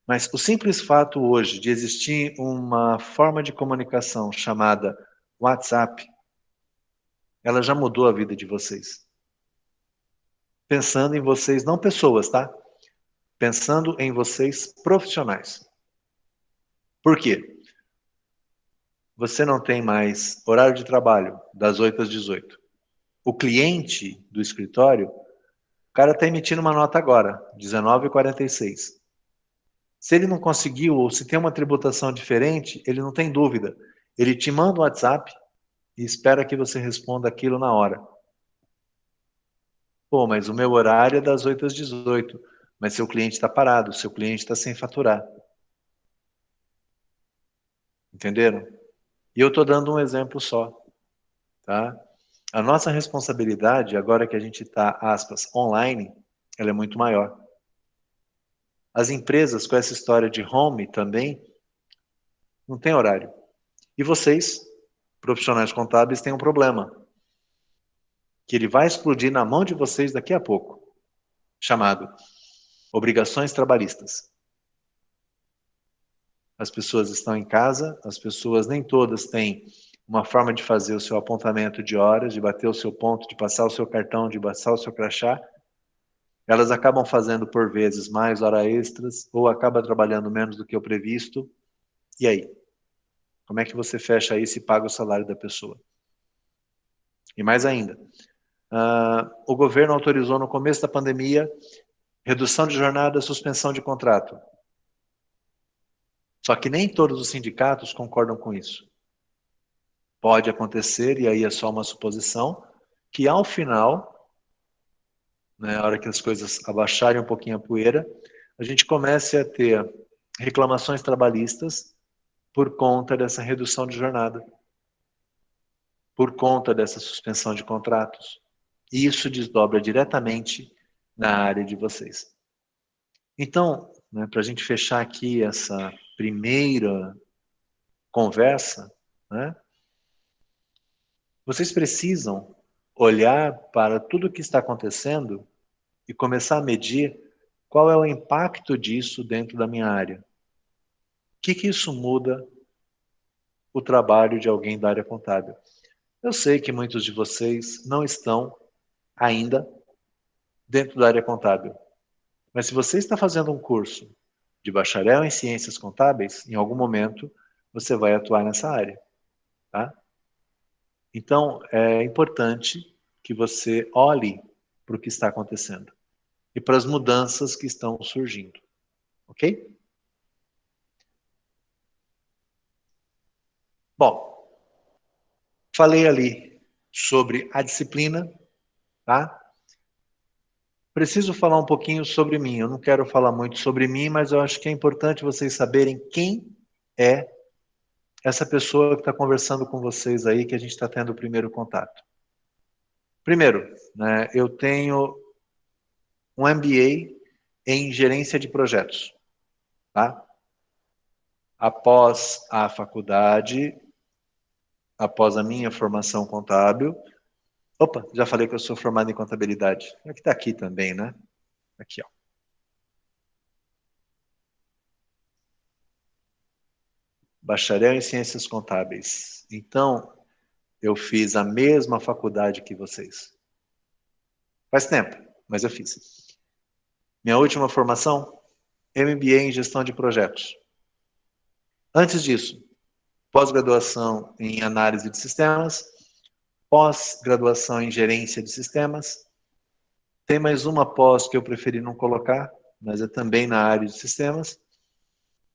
Mas o simples fato hoje de existir uma forma de comunicação chamada WhatsApp, ela já mudou a vida de vocês. Pensando em vocês, não pessoas, tá? Pensando em vocês profissionais. Por quê? Você não tem mais horário de trabalho das 8 às 18. O cliente do escritório, o cara está emitindo uma nota agora, 19h46. Se ele não conseguiu, ou se tem uma tributação diferente, ele não tem dúvida. Ele te manda um WhatsApp e espera que você responda aquilo na hora. Pô, mas o meu horário é das 8 às 18. Mas seu cliente está parado, seu cliente está sem faturar. Entenderam? E eu estou dando um exemplo só. Tá? A nossa responsabilidade, agora que a gente está, aspas, online, ela é muito maior. As empresas com essa história de home também não tem horário. E vocês, profissionais contábeis, têm um problema. Que ele vai explodir na mão de vocês daqui a pouco. Chamado obrigações trabalhistas. As pessoas estão em casa, as pessoas nem todas têm uma forma de fazer o seu apontamento de horas, de bater o seu ponto, de passar o seu cartão, de passar o seu crachá. Elas acabam fazendo, por vezes, mais horas extras, ou acabam trabalhando menos do que o previsto. E aí? Como é que você fecha isso e paga o salário da pessoa? E mais ainda, o governo autorizou no começo da pandemia redução de jornada, suspensão de contrato. Só que nem todos os sindicatos concordam com isso. Pode acontecer, e aí é só uma suposição, que ao final, na hora que as coisas abaixarem um pouquinho a poeira, a gente comece a ter reclamações trabalhistas por conta dessa redução de jornada, por conta dessa suspensão de contratos. E isso desdobra diretamente na área de vocês. Então, né, para a gente fechar aqui essa primeira conversa, né, vocês precisam olhar para tudo o que está acontecendo e começar a medir qual é o impacto disso dentro da minha área. O que isso muda o trabalho de alguém da área contábil? Eu sei que muitos de vocês não estão ainda dentro da área contábil. Mas se você está fazendo um curso de bacharel em ciências contábeis, em algum momento você vai atuar nessa área, tá? Então, é importante que você olhe para o que está acontecendo e para as mudanças que estão surgindo, ok? Bom, falei ali sobre a disciplina, tá? Preciso falar um pouquinho sobre mim. Eu não quero falar muito sobre mim, mas eu acho que é importante vocês saberem quem é essa pessoa que está conversando com vocês aí, que a gente está tendo o primeiro contato. Primeiro, né, eu tenho um MBA em gerência de projetos, tá? Após a faculdade, após a minha formação contábil, opa, já falei que eu sou formado em contabilidade. É que está aqui também, né? Aqui, ó. Bacharel em Ciências Contábeis. Então, eu fiz a mesma faculdade que vocês. Faz tempo, mas eu fiz. Minha última formação, MBA em Gestão de Projetos. Antes disso, pós-graduação em Análise de Sistemas, pós-graduação em Gerência de Sistemas. Tem mais uma pós que eu preferi não colocar, mas é também na área de sistemas.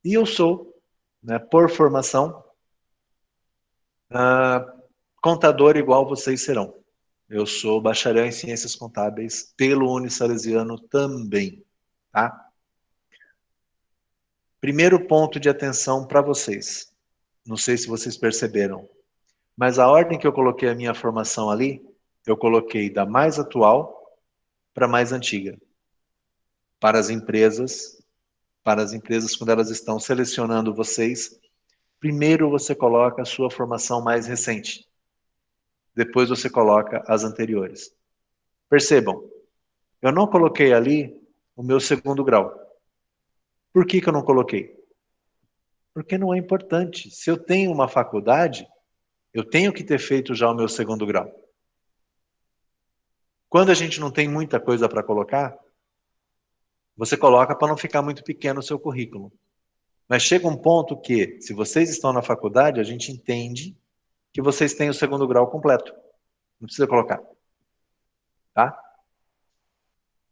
E eu sou, né, por formação, contador igual vocês serão. Eu sou bacharel em Ciências Contábeis pelo Unisalesiano também, tá? Primeiro ponto de atenção para vocês. Não sei se vocês perceberam, mas a ordem que eu coloquei a minha formação ali, eu coloquei da mais atual para a mais antiga. Para as empresas quando elas estão selecionando vocês, primeiro você coloca a sua formação mais recente. Depois você coloca as anteriores. Percebam, eu não coloquei ali o meu segundo grau. Por que eu não coloquei? Porque não é importante. Se eu tenho uma faculdade, eu tenho que ter feito já o meu segundo grau. Quando a gente não tem muita coisa para colocar, você coloca para não ficar muito pequeno o seu currículo. Mas chega um ponto que, se vocês estão na faculdade, a gente entende que vocês têm o segundo grau completo. Não precisa colocar. Tá?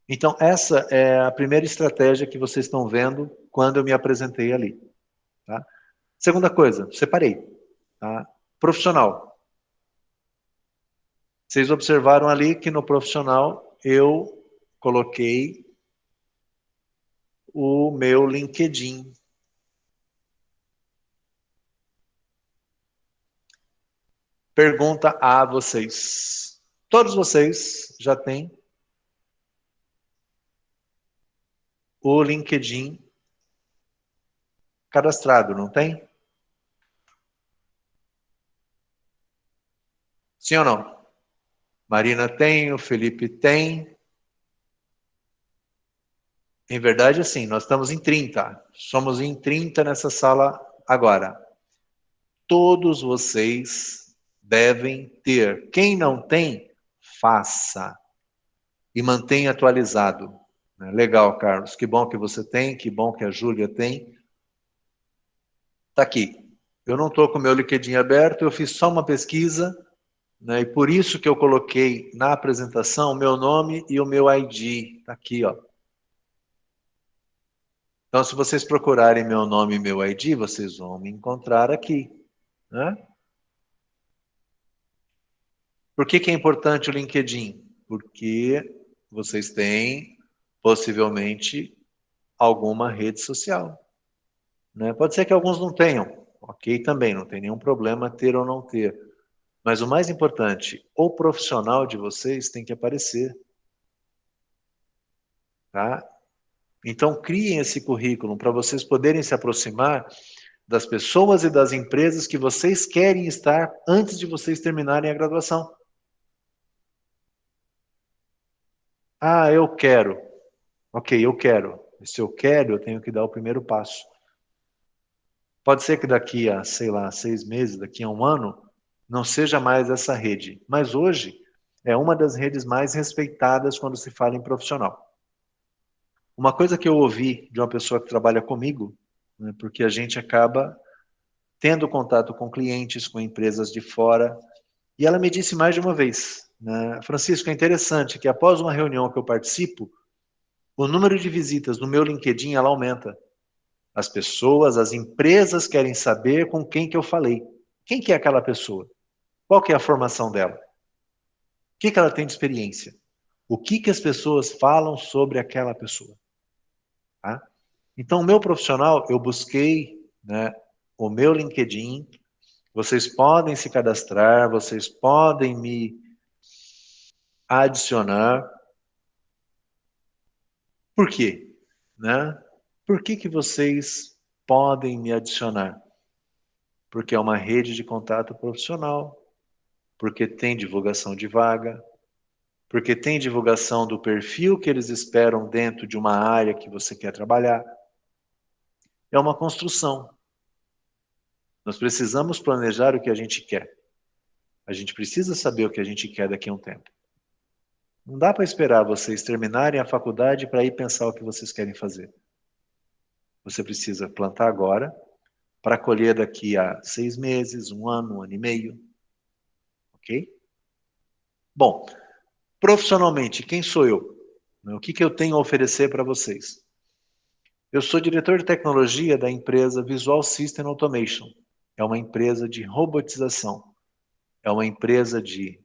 Então, essa é a primeira estratégia que vocês estão vendo quando eu me apresentei ali. Tá? Segunda coisa, separei. Tá? Profissional. Vocês observaram ali que no profissional eu coloquei o meu LinkedIn. Pergunta a vocês. Todos vocês já têm o LinkedIn cadastrado, não tem? Sim ou não? Marina tem, o Felipe tem. Em verdade, assim, nós estamos em 30. Somos em 30 nessa sala agora. Todos vocês devem ter. Quem não tem, faça. E mantenha atualizado. Legal, Carlos. Que bom que você tem, que bom que a Júlia tem. Está aqui. Eu não estou com o meu LinkedIn aberto, eu fiz só uma pesquisa, né, e por isso que eu coloquei na apresentação o meu nome e o meu ID. Está aqui, ó. Então, se vocês procurarem meu nome e meu ID, vocês vão me encontrar aqui. Né? Por que é importante o LinkedIn? Porque vocês têm, possivelmente, alguma rede social. Né? Pode ser que alguns não tenham. Ok, também, não tem nenhum problema ter ou não ter. Mas o mais importante, o profissional de vocês tem que aparecer. Tá? Então, criem esse currículo para vocês poderem se aproximar das pessoas e das empresas que vocês querem estar antes de vocês terminarem a graduação. Ah, eu quero. Ok, eu quero. E se eu quero, eu tenho que dar o primeiro passo. Pode ser que daqui a, sei lá, 6 meses, daqui a 1 ano, não seja mais essa rede. Mas hoje é uma das redes mais respeitadas quando se fala em profissional. Uma coisa que eu ouvi de uma pessoa que trabalha comigo, né, porque a gente acaba tendo contato com clientes, com empresas de fora, e ela me disse mais de uma vez, né, Francisco, é interessante que após uma reunião que eu participo, o número de visitas no meu LinkedIn ela aumenta. As pessoas, as empresas querem saber com quem que eu falei. Quem que é aquela pessoa? Qual que é a formação dela? O que que ela tem de experiência? O que que as pessoas falam sobre aquela pessoa? Tá? Então, o meu profissional, eu busquei, né, o meu LinkedIn, vocês podem se cadastrar, vocês podem me adicionar. Por quê? Né? Por que que vocês podem me adicionar? Porque é uma rede de contato profissional, porque tem divulgação de vaga, porque tem divulgação do perfil que eles esperam dentro de uma área que você quer trabalhar. É uma construção. Nós precisamos planejar o que a gente quer. A gente precisa saber o que a gente quer daqui a um tempo. Não dá para esperar vocês terminarem a faculdade para ir pensar o que vocês querem fazer. Você precisa plantar agora, para colher daqui a 6 meses, 1 ano, 1 ano e meio. Ok? Bom, profissionalmente, quem sou eu? O que que eu tenho a oferecer para vocês? Eu sou diretor de tecnologia da empresa Visual System Automation. É uma empresa de robotização. É uma empresa de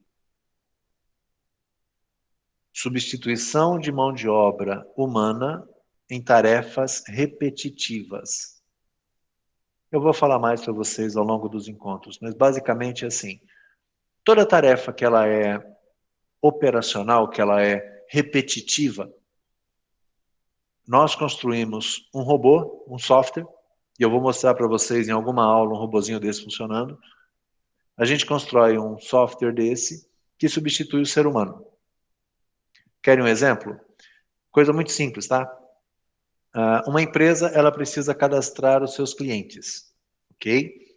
substituição de mão de obra humana em tarefas repetitivas. Eu vou falar mais para vocês ao longo dos encontros, mas basicamente é assim. Toda tarefa que ela é operacional, que ela é repetitiva, nós construímos um robô, um software, e eu vou mostrar para vocês em alguma aula um robozinho desse funcionando. A gente constrói um software desse que substitui o ser humano. Querem um exemplo? Coisa muito simples, tá? Uma empresa, ela precisa cadastrar os seus clientes, ok?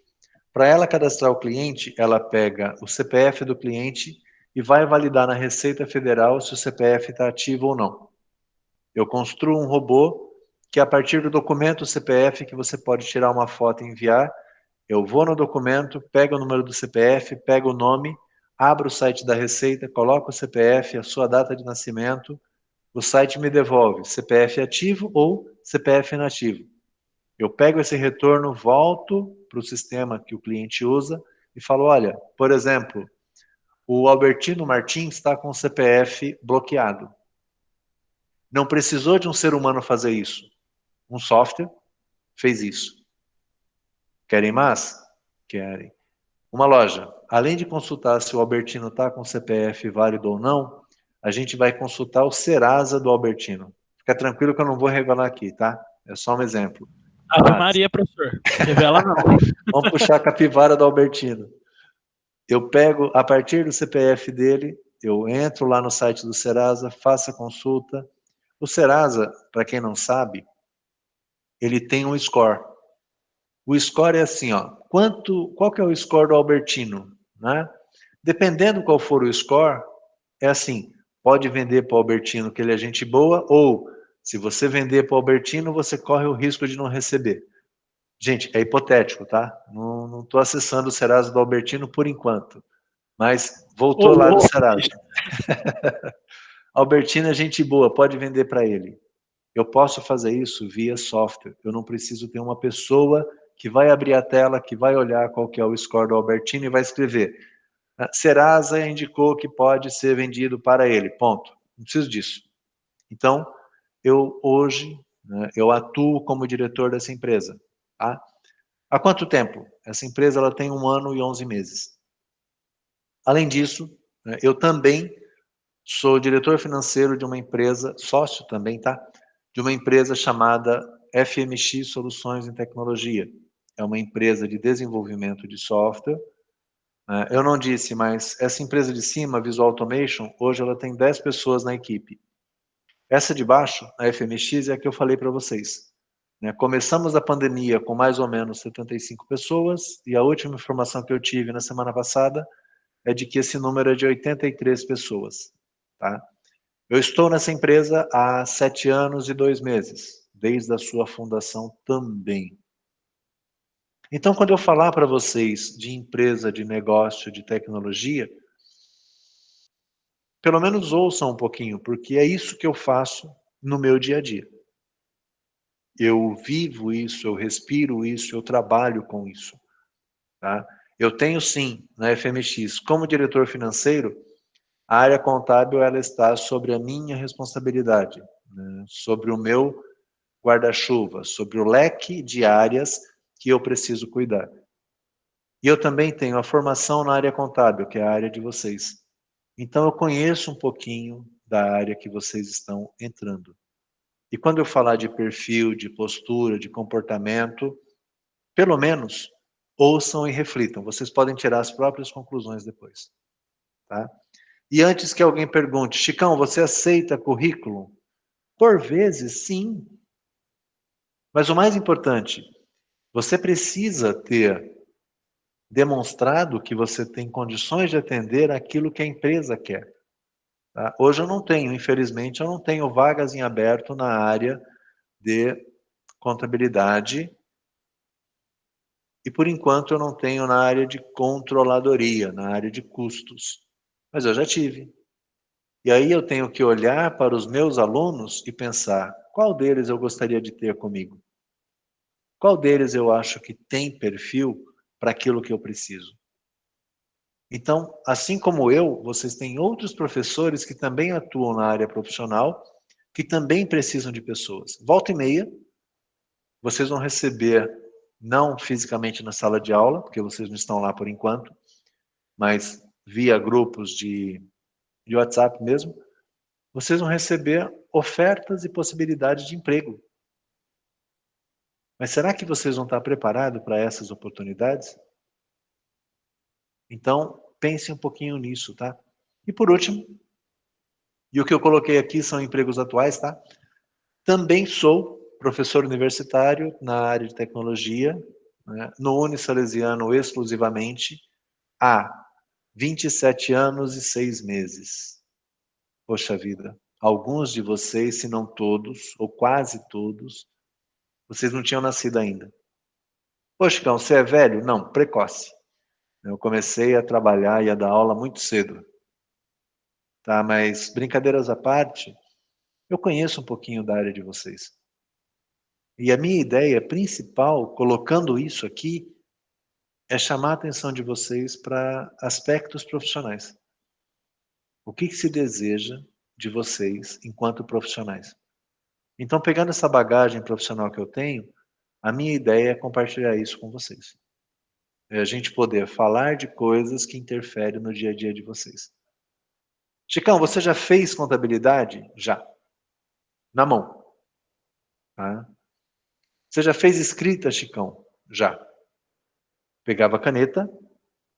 Para ela cadastrar o cliente, ela pega o CPF do cliente e vai validar na Receita Federal se o CPF está ativo ou não. Eu construo um robô que, a partir do documento CPF, que você pode tirar uma foto e enviar, eu vou no documento, pego o número do CPF, pego o nome, abro o site da Receita, coloco o CPF, a sua data de nascimento, o site me devolve CPF ativo ou CPF inativo. Eu pego esse retorno, volto para o sistema que o cliente usa e falo, olha, por exemplo, o Albertino Martins está com o CPF bloqueado. Não precisou de um ser humano fazer isso. Um software fez isso. Querem mais? Querem. Uma loja, além de consultar se o Albertino está com o CPF válido ou não, a gente vai consultar o Serasa do Albertino. Fica tranquilo que eu não vou revelar aqui, tá? É só um exemplo. Ave Maria, professor. Revela não. Vamos puxar a capivara do Albertino. Eu pego, a partir do CPF dele, eu entro lá no site do Serasa, faço a consulta. O Serasa, para quem não sabe, ele tem um score. O score é assim, ó, qual que é o score do Albertino, né? Dependendo qual for o score, é assim, pode vender para o Albertino que ele é gente boa, ou se você vender para o Albertino, você corre o risco de não receber. Gente, é hipotético, tá? Não estou acessando o Serasa do Albertino por enquanto, mas voltou lá do Serasa. Albertino é gente boa, pode vender para ele. Eu posso fazer isso via software. Eu não preciso ter uma pessoa que vai abrir a tela, que vai olhar qual que é o score do Albertino e vai escrever. Serasa indicou que pode ser vendido para ele. Ponto. Não preciso disso. Então, eu hoje, eu atuo como diretor dessa empresa. Tá? Há quanto tempo? Essa empresa ela tem 1 ano e 11 meses. Além disso, eu também sou diretor financeiro de uma empresa, sócio também, tá? De uma empresa chamada FMX Soluções em Tecnologia. É uma empresa de desenvolvimento de software. Eu não disse, mas essa empresa de cima, Visual Automation, hoje ela tem 10 pessoas na equipe. Essa de baixo, a FMX, é a que eu falei para vocês. Começamos a pandemia com mais ou menos 75 pessoas, e a última informação que eu tive na semana passada é de que esse número é de 83 pessoas. Tá? Eu estou nessa empresa há 7 anos e 2 meses, desde a sua fundação também. Então, quando eu falar para vocês de empresa, de negócio, de tecnologia, pelo menos ouçam um pouquinho, porque é isso que eu faço no meu dia a dia. Eu vivo isso, eu respiro isso, eu trabalho com isso. Tá? Eu tenho sim, na FMX, como diretor financeiro, a área contábil ela está sobre a minha responsabilidade, né? Sobre o meu guarda-chuva, sobre o leque de áreas que eu preciso cuidar. E eu também tenho a formação na área contábil, que é a área de vocês. Então eu conheço um pouquinho da área que vocês estão entrando. E quando eu falar de perfil, de postura, de comportamento, pelo menos ouçam e reflitam. Vocês podem tirar as próprias conclusões depois. Tá? E antes que alguém pergunte, Chicão, você aceita currículo? Por vezes, sim. Mas o mais importante, você precisa ter demonstrado que você tem condições de atender aquilo que a empresa quer. Tá? Hoje eu não tenho, infelizmente, eu não tenho vagas em aberto na área de contabilidade e, por enquanto, eu não tenho na área de controladoria, na área de custos. Mas eu já tive. E aí eu tenho que olhar para os meus alunos e pensar, qual deles eu gostaria de ter comigo? Qual deles eu acho que tem perfil para aquilo que eu preciso? Então, assim como eu, vocês têm outros professores que também atuam na área profissional, que também precisam de pessoas. Volta e meia, vocês vão receber, não fisicamente na sala de aula, porque vocês não estão lá por enquanto, mas via grupos de WhatsApp mesmo, vocês vão receber ofertas e possibilidades de emprego. Mas será que vocês vão estar preparados para essas oportunidades? Então, pense um pouquinho nisso, tá? E por último, e o que eu coloquei aqui são empregos atuais, tá? Também sou professor universitário na área de tecnologia, né? No Unisalesiano exclusivamente. Há 27 anos e 6 meses. Poxa vida, alguns de vocês, se não todos, ou quase todos, vocês não tinham nascido ainda. Poxa, Chicão, você é velho? Não, precoce. Eu comecei a trabalhar e a dar aula muito cedo. Tá, mas brincadeiras à parte, eu conheço um pouquinho da área de vocês. E a minha ideia principal, colocando isso aqui, é chamar a atenção de vocês para aspectos profissionais. O que se deseja de vocês enquanto profissionais? Então, pegando essa bagagem profissional que eu tenho, a minha ideia é compartilhar isso com vocês. É a gente poder falar de coisas que interferem no dia a dia de vocês. Chicão, você já fez contabilidade? Já. Na mão. Tá? Você já fez escrita, Chicão? Já. Pegava a caneta,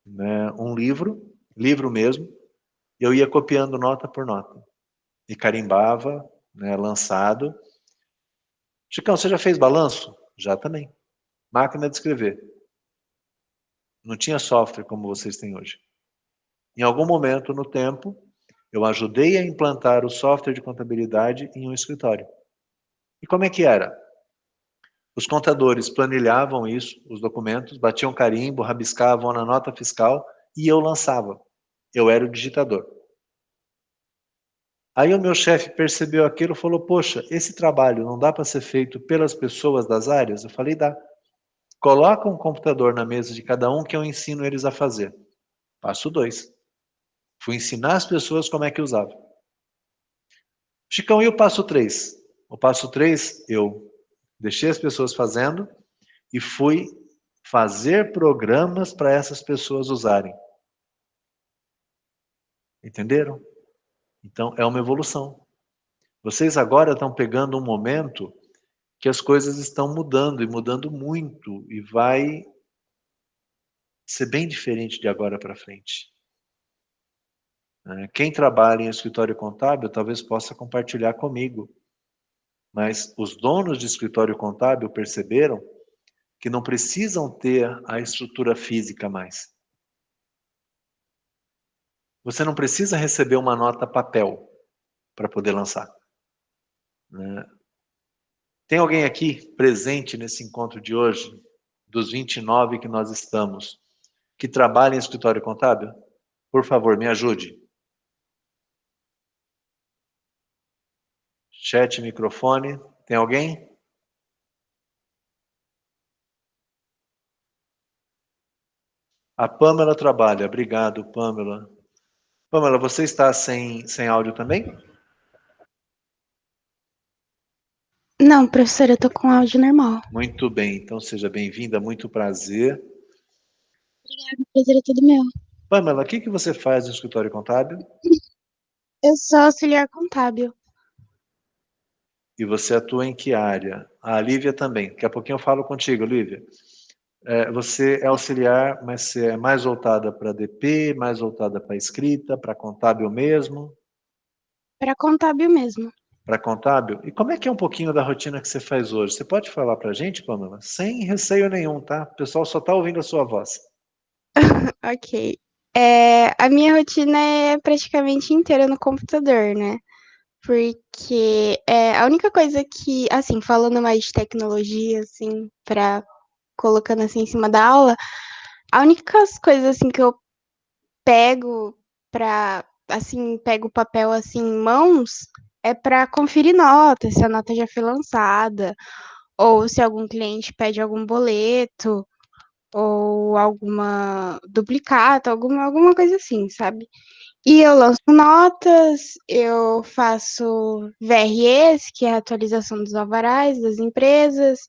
né, um livro mesmo, e eu ia copiando nota por nota. E carimbava, né, lançado. Chicão, você já fez balanço? Já também. Máquina de escrever. Não tinha software como vocês têm hoje. Em algum momento no tempo, eu ajudei a implantar o software de contabilidade em um escritório. E como é que era? Os contadores planilhavam isso, os documentos, batiam carimbo, rabiscavam na nota fiscal e eu lançava. Eu era o digitador. Aí o meu chefe percebeu aquilo e falou, poxa, esse trabalho não dá para ser feito pelas pessoas das áreas? Eu falei, dá. Coloca um computador na mesa de cada um que eu ensino eles a fazer. Passo 2. Fui ensinar as pessoas como é que usava. Chicão, e o passo 3? O passo 3, eu deixei as pessoas fazendo e fui fazer programas para essas pessoas usarem. Entenderam? Então, é uma evolução. Vocês agora estão pegando um momento que as coisas estão mudando, e mudando muito, e vai ser bem diferente de agora para frente. Quem trabalha em escritório contábil talvez possa compartilhar comigo, mas os donos de escritório contábil perceberam que não precisam ter a estrutura física mais. Você não precisa receber uma nota papel para poder lançar. Tem alguém aqui presente nesse encontro de hoje, dos 29 que nós estamos, que trabalha em escritório contábil? Por favor, me ajude. Chat, microfone. Tem alguém? A Pamela trabalha. Obrigado, Pamela. Pamela, você está sem áudio também? Não, professor, eu tô com áudio normal. Muito bem, então seja bem-vinda, muito prazer. Obrigada, prazer é todo meu. Pamela, o que você faz no escritório contábil? Eu sou auxiliar contábil. E você atua em que área? A Lívia também. Daqui a pouquinho eu falo contigo, Lívia. Você é auxiliar, mas você é mais voltada para DP, mais voltada para escrita, para contábil mesmo? Para contábil mesmo. Para contábil? E como é que é um pouquinho da rotina que você faz hoje? Você pode falar para a gente, Pamela? Sem receio nenhum, tá? O pessoal só está ouvindo a sua voz. Ok. A minha rotina é praticamente inteira no computador, né? Porque a única coisa que, assim, falando mais de tecnologia, assim, colocando assim em cima da aula, a única coisa assim que eu pego pego o papel assim em mãos é para conferir nota, se a nota já foi lançada, ou se algum cliente pede algum boleto, ou alguma duplicata, alguma coisa assim, sabe? E eu lanço notas, eu faço VREs, que é a atualização dos alvarás das empresas.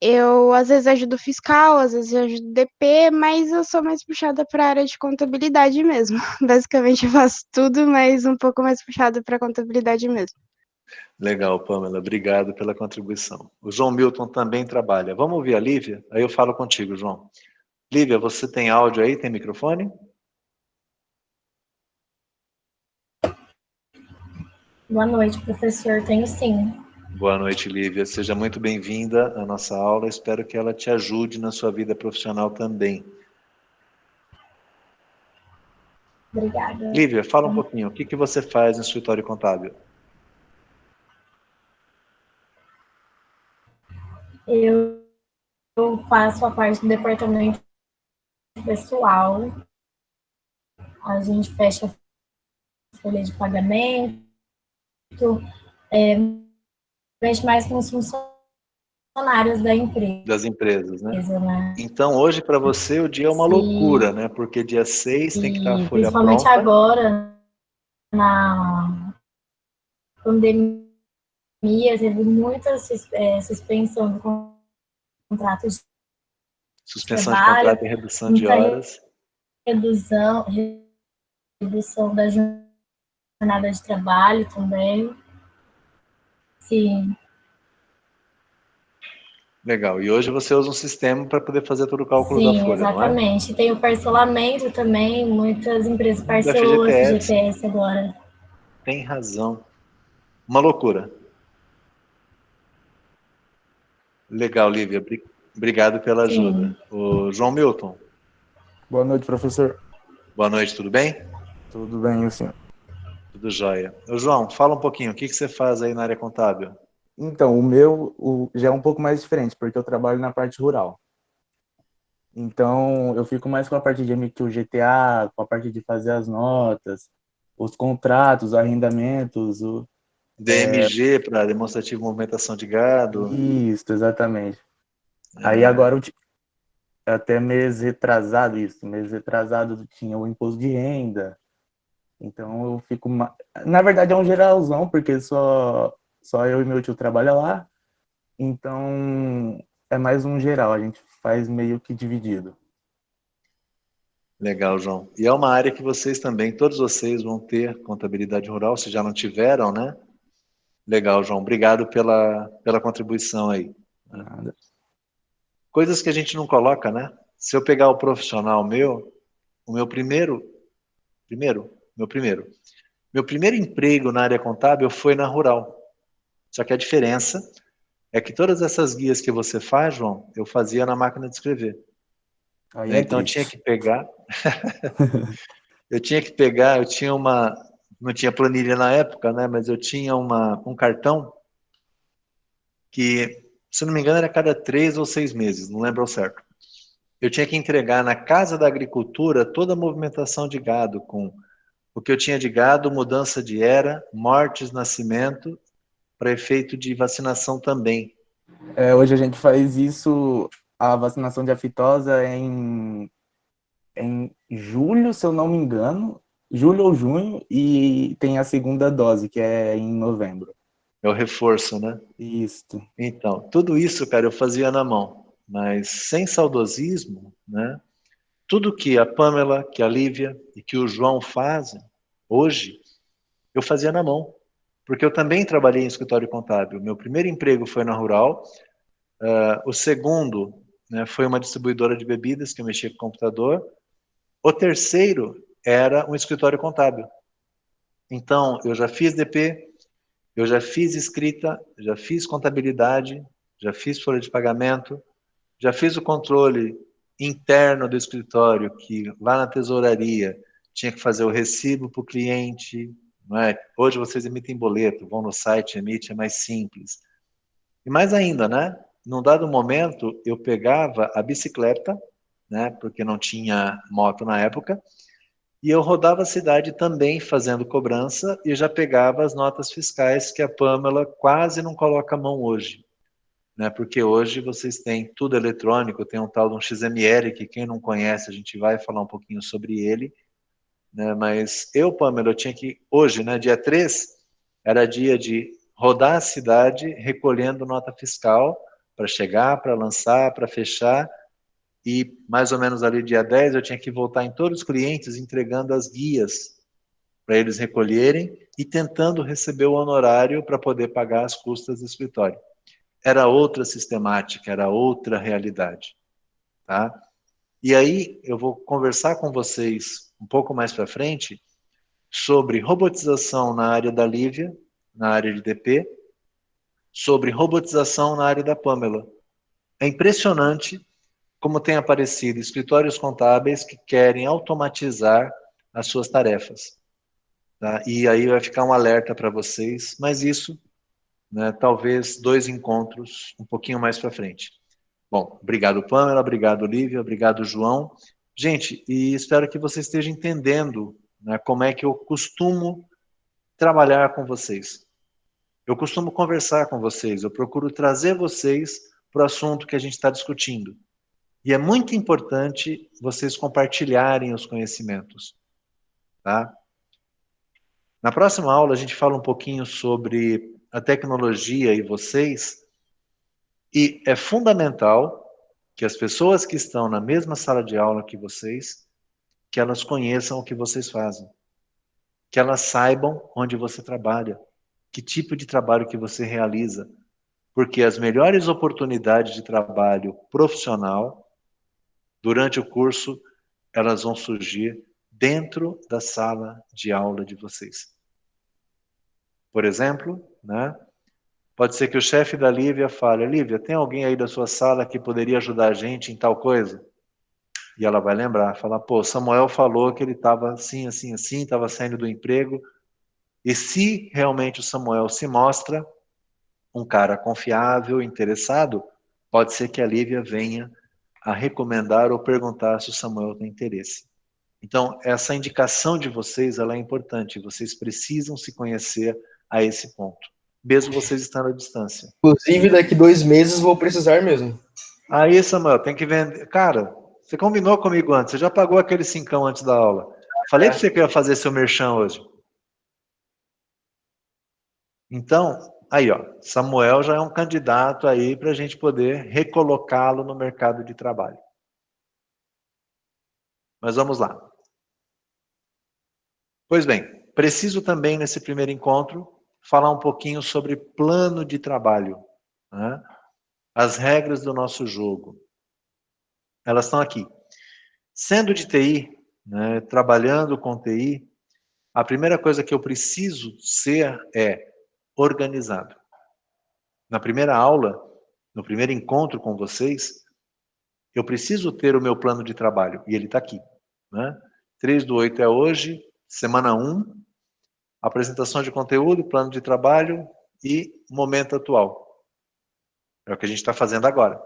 Eu, às vezes, ajudo fiscal, às vezes eu ajudo DP, mas eu sou mais puxada para a área de contabilidade mesmo. Basicamente, eu faço tudo, mas um pouco mais puxada para contabilidade mesmo. Legal, Pamela. Obrigado pela contribuição. O João Milton também trabalha. Vamos ouvir a Lívia? Aí eu falo contigo, João. Lívia, você tem áudio aí? Tem microfone? Boa noite, professor. Tenho sim. Boa noite, Lívia. Seja muito bem-vinda à nossa aula. Espero que ela te ajude na sua vida profissional também. Obrigada. Lívia, fala um pouquinho, o que você faz no escritório contábil? Eu faço a parte do departamento pessoal. A gente fecha a folha de pagamento, mexe mais com os funcionários da empresa. Das empresas, né? Né? Então, hoje, para você, o dia é uma loucura, né? Porque dia 6 tem que estar a folha principalmente pronta. agora, na pandemia, teve muita suspensão do contrato de Suspensão trabalho, de contrato e redução de horas. Redução da jornada de trabalho também. Sim. Legal. E hoje você usa um sistema para poder fazer todo o cálculo da folha, exatamente. Não é? Tem o parcelamento também, muitas empresas Da parcelou o FGTS. FGTS agora. Tem razão. Uma loucura. Legal, Lívia. Obrigado pela ajuda. O João Milton. Boa noite, professor. Boa noite, tudo bem? Tudo bem, e o senhor? Tudo jóia. Ô, João, fala um pouquinho, o que você faz aí na área contábil? Então, o meu já é um pouco mais diferente, porque eu trabalho na parte rural. Então, eu fico mais com a parte de emitir o GTA, com a parte de fazer as notas, os contratos, arrendamentos, DMG para demonstrativo de movimentação de gado. Isso, exatamente. Aí agora, até mês retrasado tinha o imposto de renda. Então eu fico... Na verdade é um geralzão, porque só eu e meu tio trabalham lá. Então é mais um geral, a gente faz meio que dividido. Legal, João. E é uma área que vocês também, todos vocês vão ter contabilidade rural, se já não tiveram, né? Legal, João. Obrigado pela contribuição aí. Nada. Coisas que a gente não coloca, né? Se eu pegar o profissional o meu primeiro emprego na área contábil foi na rural. Só que a diferença é que todas essas guias que você faz, João, eu fazia na máquina de escrever. Aí Então eu tinha que pegar, eu tinha não tinha planilha na época, né? Mas eu tinha um cartão que, se não me engano, era a cada 3 ou 6 meses, não lembro ao certo. Eu tinha que entregar na Casa da Agricultura toda a movimentação de gado, com o que eu tinha de gado, mudança de era, mortes, nascimento, para efeito de vacinação também. Hoje a gente faz isso, a vacinação de aftosa em julho, se eu não me engano, julho ou junho, e tem a segunda dose, que é em novembro. É o reforço, né? Isso. Então, tudo isso, cara, eu fazia na mão, mas sem saudosismo, né? Tudo que a Pamela, que a Lívia e que o João fazem hoje, eu fazia na mão, porque eu também trabalhei em escritório contábil. Meu primeiro emprego foi na rural, o segundo, né, foi uma distribuidora de bebidas que eu mexia com computador, o terceiro era um escritório contábil. Então, eu já fiz DP, eu já fiz escrita, já fiz contabilidade, já fiz folha de pagamento, já fiz o controle interno do escritório, que lá na tesouraria tinha que fazer o recibo para o cliente. Não é? Hoje vocês emitem boleto, vão no site, emite, é mais simples. E mais ainda, né? Num dado momento, eu pegava a bicicleta, né? Porque não tinha moto na época, e eu rodava a cidade também fazendo cobrança e já pegava as notas fiscais que a Pamela quase não coloca a mão hoje. Né? Porque hoje vocês têm tudo eletrônico, tem um tal de um XML que quem não conhece, a gente vai falar um pouquinho sobre ele. Né? Mas eu, Pamela, eu tinha que... Hoje, né, dia 3, era dia de rodar a cidade recolhendo nota fiscal para chegar, para lançar, para fechar. E mais ou menos ali dia 10 eu tinha que voltar em todos os clientes entregando as guias para eles recolherem e tentando receber o honorário para poder pagar as custas do escritório. Era outra sistemática, era outra realidade. Tá? E aí eu vou conversar com vocês um pouco mais para frente sobre robotização na área da Lívia, na área de DP, sobre robotização na área da Pamela. É impressionante como tem aparecido escritórios contábeis que querem automatizar as suas tarefas. Tá? E aí vai ficar um alerta para vocês, mas isso, né, talvez 2 encontros um pouquinho mais para frente. Bom, obrigado Pamela, obrigado Lívia, obrigado João. Gente, e espero que você esteja entendendo, né, como é que eu costumo trabalhar com vocês. Eu costumo conversar com vocês, eu procuro trazer vocês para o assunto que a gente está discutindo. E é muito importante vocês compartilharem os conhecimentos. Tá? Na próxima aula, a gente fala um pouquinho sobre a tecnologia e vocês. E é fundamental que as pessoas que estão na mesma sala de aula que vocês, que elas conheçam o que vocês fazem. Que elas saibam onde você trabalha. Que tipo de trabalho que você realiza. Porque as melhores oportunidades de trabalho profissional, durante o curso, elas vão surgir dentro da sala de aula de vocês. Por exemplo, né, pode ser que o chefe da Lívia fale, Lívia, tem alguém aí da sua sala que poderia ajudar a gente em tal coisa? E ela vai lembrar, falar, pô, Samuel falou que ele estava assim, assim, assim, estava saindo do emprego. E se realmente o Samuel se mostra um cara confiável, interessado, pode ser que a Lívia venha a recomendar ou perguntar se o Samuel tem interesse. Então, essa indicação de vocês, ela é importante. Vocês precisam se conhecer a esse ponto, mesmo vocês estando à distância. Inclusive, daqui 2 meses vou precisar mesmo. Aí, Samuel, tem que vender. Cara, você combinou comigo antes, você já pagou aquele 5 antes da aula. Falei para você que eu ia fazer seu merchan hoje. Então, aí, ó, Samuel já é um candidato aí para a gente poder recolocá-lo no mercado de trabalho. Mas vamos lá. Pois bem, preciso também, nesse primeiro encontro, falar um pouquinho sobre plano de trabalho. Né? As regras do nosso jogo. Elas estão aqui. Sendo de TI, né, trabalhando com TI, a primeira coisa que eu preciso ser é organizado. Na primeira aula, no primeiro encontro com vocês, eu preciso ter o meu plano de trabalho, e ele está aqui. Né? 3/8 é hoje, semana 1, apresentação de conteúdo, plano de trabalho e momento atual. É o que a gente está fazendo agora.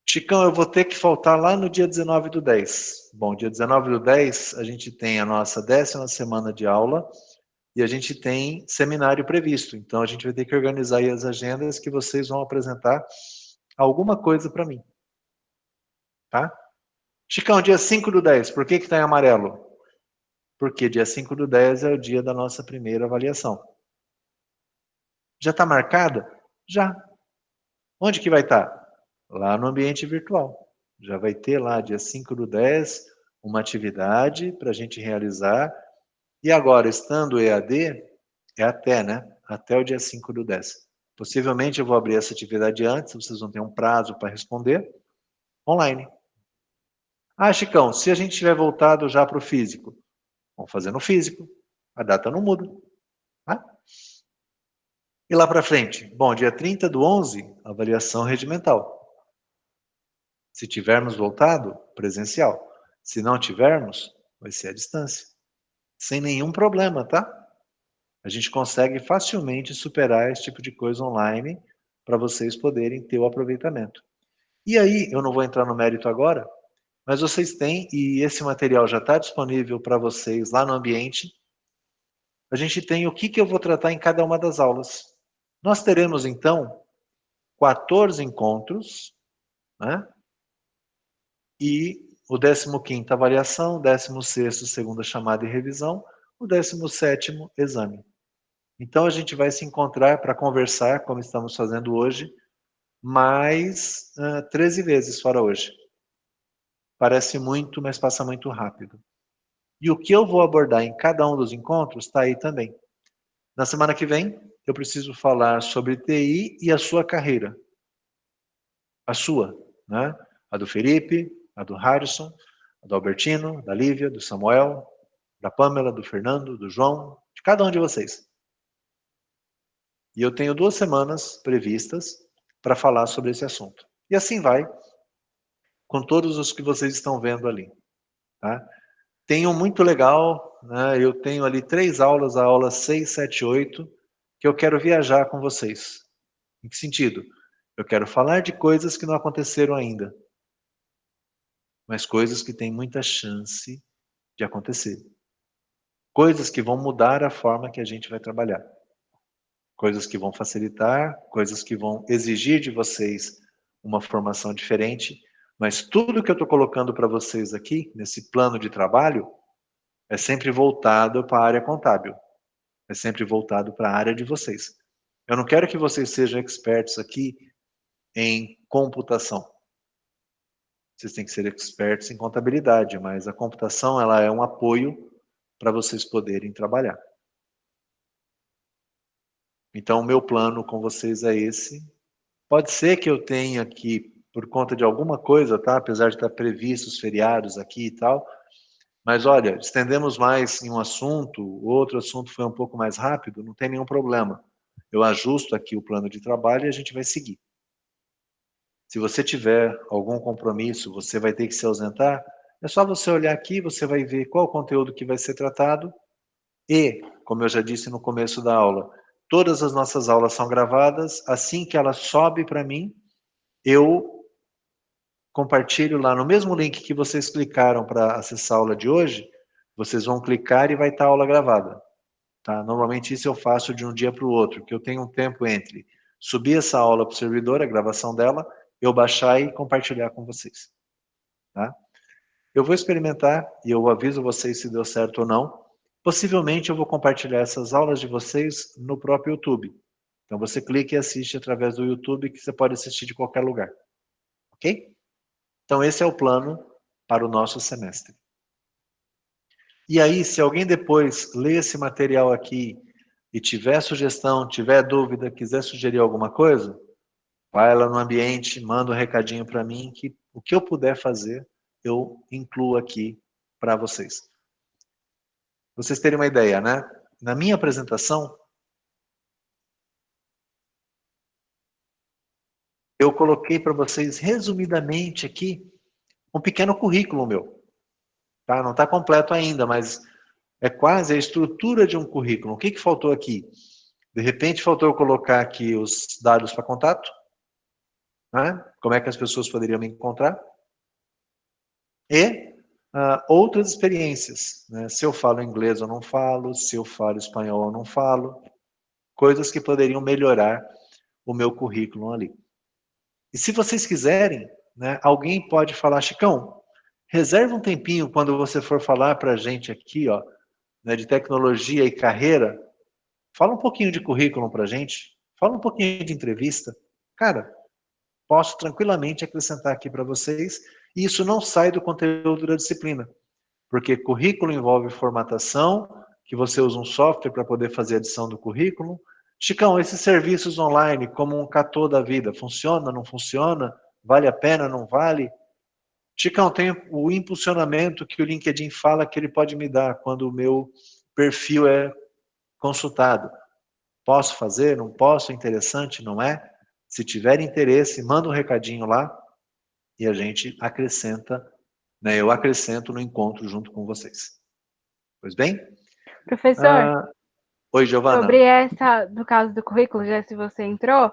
Chicão, eu vou ter que faltar lá no dia 19/10. Bom, dia 19/10 a gente tem a nossa 10ª semana de aula e a gente tem seminário previsto. Então a gente vai ter que organizar aí as agendas que vocês vão apresentar alguma coisa para mim. Tá? Chicão, dia 5/10, por que está em amarelo? Porque dia 5/10 é o dia da nossa primeira avaliação. Já está marcada? Já. Onde que vai estar? Lá no ambiente virtual. Já vai ter lá, dia 5/10, uma atividade para a gente realizar. E agora, estando EAD, é até, né? Até o dia 5/10. Possivelmente eu vou abrir essa atividade antes, vocês vão ter um prazo para responder, online. Ah, Chicão, se a gente tiver voltado já para o físico, vamos fazer no físico, a data não muda. Tá? E lá para frente? Bom, dia 30/11, avaliação regimental. Se tivermos voltado, presencial. Se não tivermos, vai ser à distância. Sem nenhum problema, tá? A gente consegue facilmente superar esse tipo de coisa online para vocês poderem ter o aproveitamento. E aí, eu não vou entrar no mérito agora, mas vocês têm, e esse material já está disponível para vocês lá no ambiente, a gente tem o que eu vou tratar em cada uma das aulas. Nós teremos, então, 14 encontros, né? E o 15º avaliação, o 16º segunda chamada e revisão, o 17º exame. Então a gente vai se encontrar para conversar, como estamos fazendo hoje, mais 13 vezes fora hoje. Parece muito, mas passa muito rápido. E o que eu vou abordar em cada um dos encontros está aí também. Na semana que vem, eu preciso falar sobre TI e a sua carreira. A sua, né? A do Felipe, a do Harrison, a do Albertino, da Lívia, do Samuel, da Pamela, do Fernando, do João, de cada um de vocês. E eu tenho 2 semanas previstas para falar sobre esse assunto. E assim vai, com todos os que vocês estão vendo ali. Tá? Tenho muito legal, né? Eu tenho ali 3 aulas, a aula 6, 7, 8, que eu quero viajar com vocês. Em que sentido? Eu quero falar de coisas que não aconteceram ainda, mas coisas que têm muita chance de acontecer. Coisas que vão mudar a forma que a gente vai trabalhar. Coisas que vão facilitar, coisas que vão exigir de vocês uma formação diferente, mas tudo que eu estou colocando para vocês aqui, nesse plano de trabalho, é sempre voltado para a área contábil. É sempre voltado para a área de vocês. Eu não quero que vocês sejam expertos aqui em computação. Vocês têm que ser expertos em contabilidade, mas a computação ela é um apoio para vocês poderem trabalhar. Então, o meu plano com vocês é esse. Pode ser que eu tenha aqui, por conta de alguma coisa, tá? Apesar de estar previstos feriados aqui e tal, mas olha, estendemos mais em um assunto, o outro assunto foi um pouco mais rápido, não tem nenhum problema. Eu ajusto aqui o plano de trabalho e a gente vai seguir. Se você tiver algum compromisso, você vai ter que se ausentar, é só você olhar aqui, você vai ver qual o conteúdo que vai ser tratado e, como eu já disse no começo da aula, todas as nossas aulas são gravadas, assim que ela sobe para mim, eu compartilho lá no mesmo link que vocês clicaram para acessar a aula de hoje, vocês vão clicar e vai estar a aula gravada. Tá? Normalmente isso eu faço de um dia para o outro, que eu tenho um tempo entre subir essa aula para o servidor, a gravação dela, eu baixar e compartilhar com vocês. Tá? Eu vou experimentar e eu aviso vocês se deu certo ou não. Possivelmente eu vou compartilhar essas aulas de vocês no próprio YouTube. Então você clica e assiste através do YouTube, que você pode assistir de qualquer lugar. Ok? Então esse é o plano para o nosso semestre. E aí, se alguém depois ler esse material aqui e tiver sugestão, tiver dúvida, quiser sugerir alguma coisa, vai lá no ambiente, manda um recadinho para mim, que o que eu puder fazer, eu incluo aqui para vocês. Vocês terem uma ideia, né? Na minha apresentação, eu coloquei para vocês, resumidamente aqui, um pequeno currículo meu. Tá? Não está completo ainda, mas é quase a estrutura de um currículo. O que faltou aqui? De repente, faltou eu colocar aqui os dados para contato, né? Como é que as pessoas poderiam me encontrar. E outras experiências. Né? Se eu falo inglês ou não falo, se eu falo espanhol ou não falo. Coisas que poderiam melhorar o meu currículo ali. E se vocês quiserem, né, alguém pode falar, Chicão, reserva um tempinho quando você for falar para a gente aqui, ó, né, de tecnologia e carreira, fala um pouquinho de currículo para a gente, fala um pouquinho de entrevista. Cara, posso tranquilamente acrescentar aqui para vocês, e isso não sai do conteúdo da disciplina, porque currículo envolve formatação, que você usa um software para poder fazer a adição do currículo. Chicão, esses serviços online, como um Catô da vida, funciona, não funciona? Vale a pena, não vale? Chicão, tem o impulsionamento que o LinkedIn fala que ele pode me dar quando o meu perfil é consultado. Posso fazer? Não posso? Interessante? Não é? Se tiver interesse, manda um recadinho lá e a gente acrescenta, né, eu acrescento no encontro junto com vocês. Pois bem? Professor, oi, Giovana. Sobre essa, do caso do currículo, já se você entrou,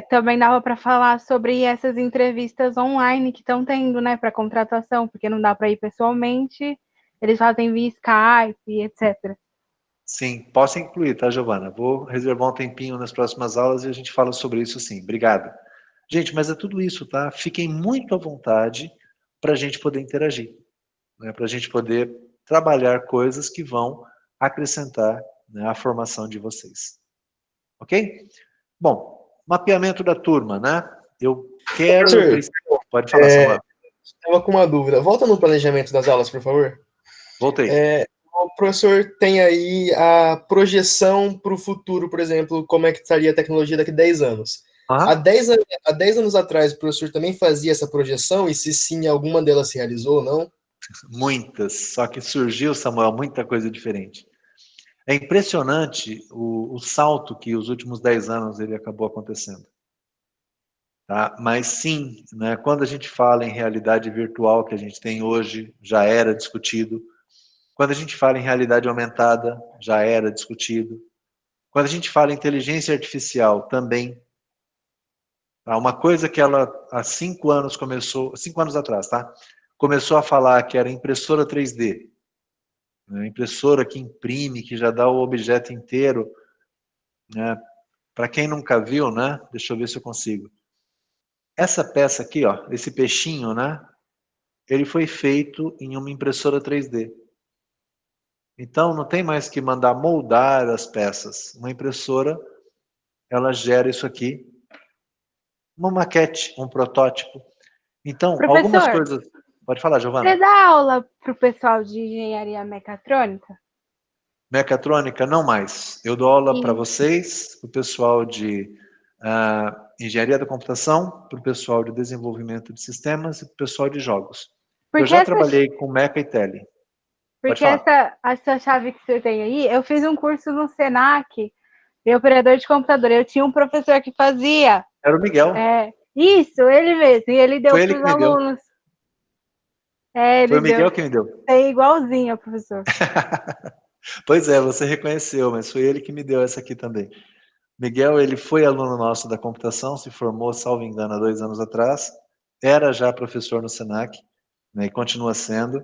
também dava para falar sobre essas entrevistas online que estão tendo, né, para contratação, porque não dá para ir pessoalmente, eles fazem via Skype, etc. Sim, posso incluir, tá, Giovana? Vou reservar um tempinho nas próximas aulas e a gente fala sobre isso sim. Obrigado. Gente, mas é tudo isso, tá? Fiquem muito à vontade para a gente poder interagir, né? Para a gente poder trabalhar coisas que vão acrescentar, né, a formação de vocês. Ok? Bom, mapeamento da turma, né? Eu quero... Pode falar, Samuel. Estava com uma dúvida. Volta no planejamento das aulas, por favor. Voltei. O professor tem aí a projeção para o futuro, por exemplo, como é que estaria a tecnologia daqui a 10 anos. Há 10 anos atrás, o professor também fazia essa projeção, e se sim, alguma delas se realizou ou não? Muitas, só que surgiu, Samuel, muita coisa diferente. É impressionante o salto que os últimos 10 anos ele acabou acontecendo. Tá? Mas sim, né, quando a gente fala em realidade virtual que a gente tem hoje, já era discutido, Quando a gente fala em realidade aumentada, já era discutido. Quando a gente fala em inteligência artificial, também. Uma coisa que ela, há 5 anos começou, 5 anos atrás, tá? Começou a falar que era impressora 3D. Né? Impressora que imprime, que já dá o objeto inteiro. Né? Para quem nunca viu, né? Deixa eu ver se eu consigo. Essa peça aqui, ó, esse peixinho, né? Ele foi feito em uma impressora 3D. Então, não tem mais que mandar moldar as peças. Uma impressora, ela gera isso aqui. Uma maquete, um protótipo. Então, algumas Professor, coisas... Pode falar, Giovana. você dá aula para o pessoal de engenharia mecatrônica? Mecatrônica, não mais. Eu dou aula para vocês, para o pessoal de engenharia da computação, para o pessoal de desenvolvimento de sistemas e para o pessoal de jogos. Eu já trabalhei com Meca e Tele. Porque essa chave que você tem aí, eu fiz um curso no Senac de operador de computador. Eu tinha um professor que fazia. Era o Miguel. Isso, ele mesmo. E ele deu para os alunos. Foi o Miguel que me deu. É igualzinho ao professor. Pois é, você reconheceu, mas foi ele que me deu essa aqui também. Miguel, ele foi aluno nosso da computação, se formou, salvo engano, há 2 anos atrás. Era já professor no Senac, né, e continua sendo.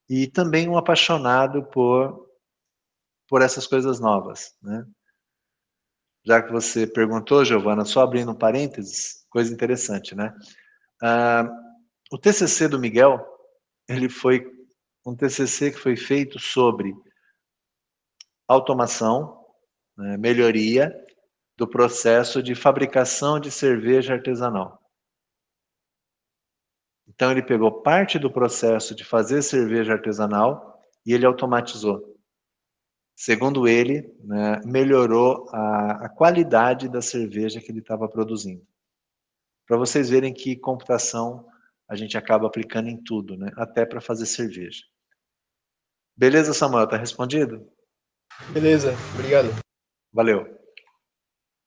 E também um apaixonado por essas coisas novas, né? Já que você perguntou, Giovana, só abrindo um parênteses, coisa interessante, né? O TCC do Miguel, ele foi um TCC que foi feito sobre automação, né, melhoria do processo de fabricação de cerveja artesanal. Então ele pegou parte do processo de fazer cerveja artesanal e ele automatizou. Segundo ele, né, melhorou a qualidade da cerveja que ele estava produzindo. Para vocês verem que computação a gente acaba aplicando em tudo, né, até para fazer cerveja. Beleza, Samuel? Tá respondido? Beleza, obrigado. Valeu.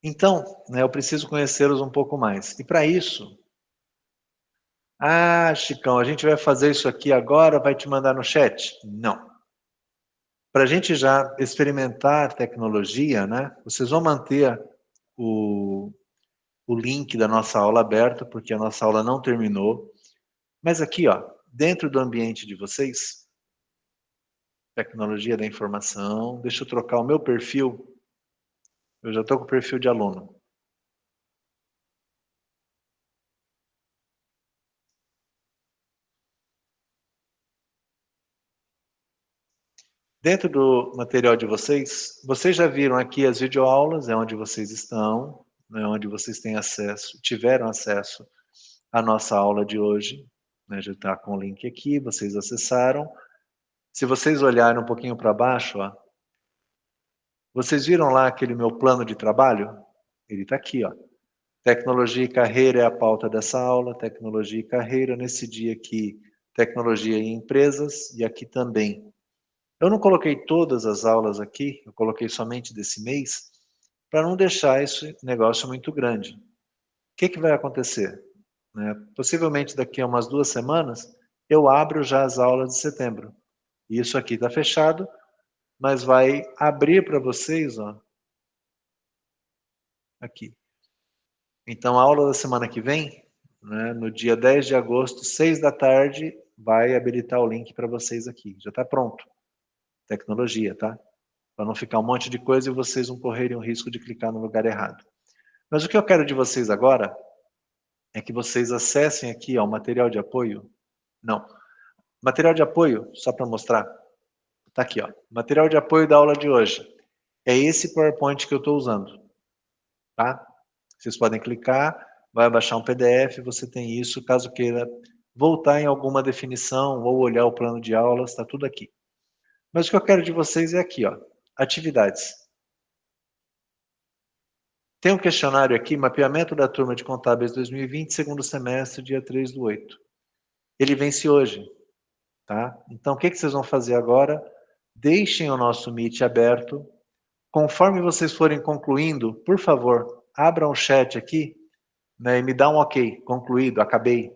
Então, né, eu preciso conhecê-los um pouco mais. E para isso... Chicão, a gente vai fazer isso aqui agora, vai te mandar no chat? Não. Para a gente já experimentar tecnologia, né, vocês vão manter o link da nossa aula aberto, porque a nossa aula não terminou. Mas aqui, ó, dentro do ambiente de vocês, tecnologia da informação, deixa eu trocar o meu perfil. Eu já estou com o perfil de aluno. Dentro do material de vocês, vocês já viram aqui as videoaulas, é onde vocês estão, é onde vocês têm acesso, tiveram acesso à nossa aula de hoje, né, já está com o link aqui, vocês acessaram. Se vocês olharem um pouquinho para baixo, ó, vocês viram lá aquele meu plano de trabalho? Ele está aqui, ó. Tecnologia e carreira é a pauta dessa aula, tecnologia e carreira, nesse dia aqui, tecnologia e empresas, e aqui também. Eu não coloquei todas as aulas aqui, eu coloquei somente desse mês, para não deixar esse negócio muito grande. O que vai acontecer? Possivelmente daqui a umas 2 semanas, eu abro já as aulas de setembro. Isso aqui está fechado, mas vai abrir para vocês, ó, aqui. Então, a aula da semana que vem, né, no dia 10 de agosto, 6 da tarde, vai habilitar o link para vocês aqui. Já está pronto. Tecnologia, tá? Para não ficar um monte de coisa e vocês não correrem o risco de clicar no lugar errado. Mas o que eu quero de vocês agora é que vocês acessem aqui, ó, o material de apoio. Não. Material de apoio, só para mostrar. Tá aqui, ó. Material de apoio da aula de hoje. É esse PowerPoint que eu estou usando. Tá? Vocês podem clicar, vai baixar um PDF, você tem isso, caso queira voltar em alguma definição ou olhar o plano de aulas, está tudo aqui. Mas o que eu quero de vocês é aqui, ó, atividades. Tem um questionário aqui, mapeamento da turma de contábeis 2020, segundo semestre, dia 3/8. Ele vence hoje, tá? Então, o que vocês vão fazer agora? Deixem o nosso Meet aberto. Conforme vocês forem concluindo, por favor, abram o chat aqui, né, e me dá um ok, concluído, acabei.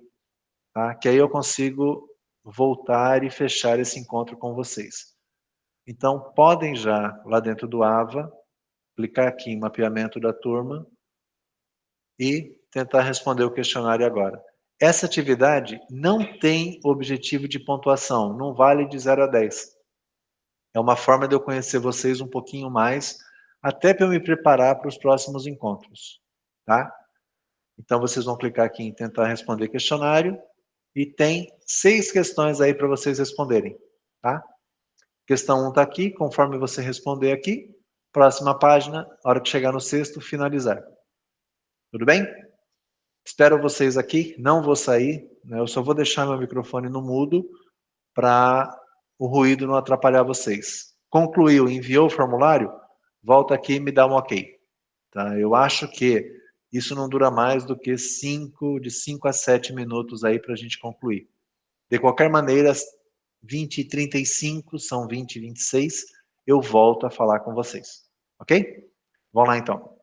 Tá? Que aí eu consigo voltar e fechar esse encontro com vocês. Então, podem já, lá dentro do AVA, clicar aqui em mapeamento da turma e tentar responder o questionário agora. Essa atividade não tem objetivo de pontuação, não vale de 0 a 10. É uma forma de eu conhecer vocês um pouquinho mais, até para eu me preparar para os próximos encontros, tá? Então, vocês vão clicar aqui em tentar responder questionário e tem 6 questões aí para vocês responderem, tá? Questão 1 está aqui, conforme você responder aqui, próxima página, hora que chegar no sexto, finalizar. Tudo bem? Espero vocês aqui, não vou sair, né? Eu só vou deixar meu microfone no mudo para o ruído não atrapalhar vocês. Concluiu, enviou o formulário? Volta aqui e me dá um ok. Tá? Eu acho que isso não dura mais do que de 5 a 7 minutos aí para a gente concluir. De qualquer maneira, 20h35, são 20h26, eu volto a falar com vocês. Ok? Vamos lá então.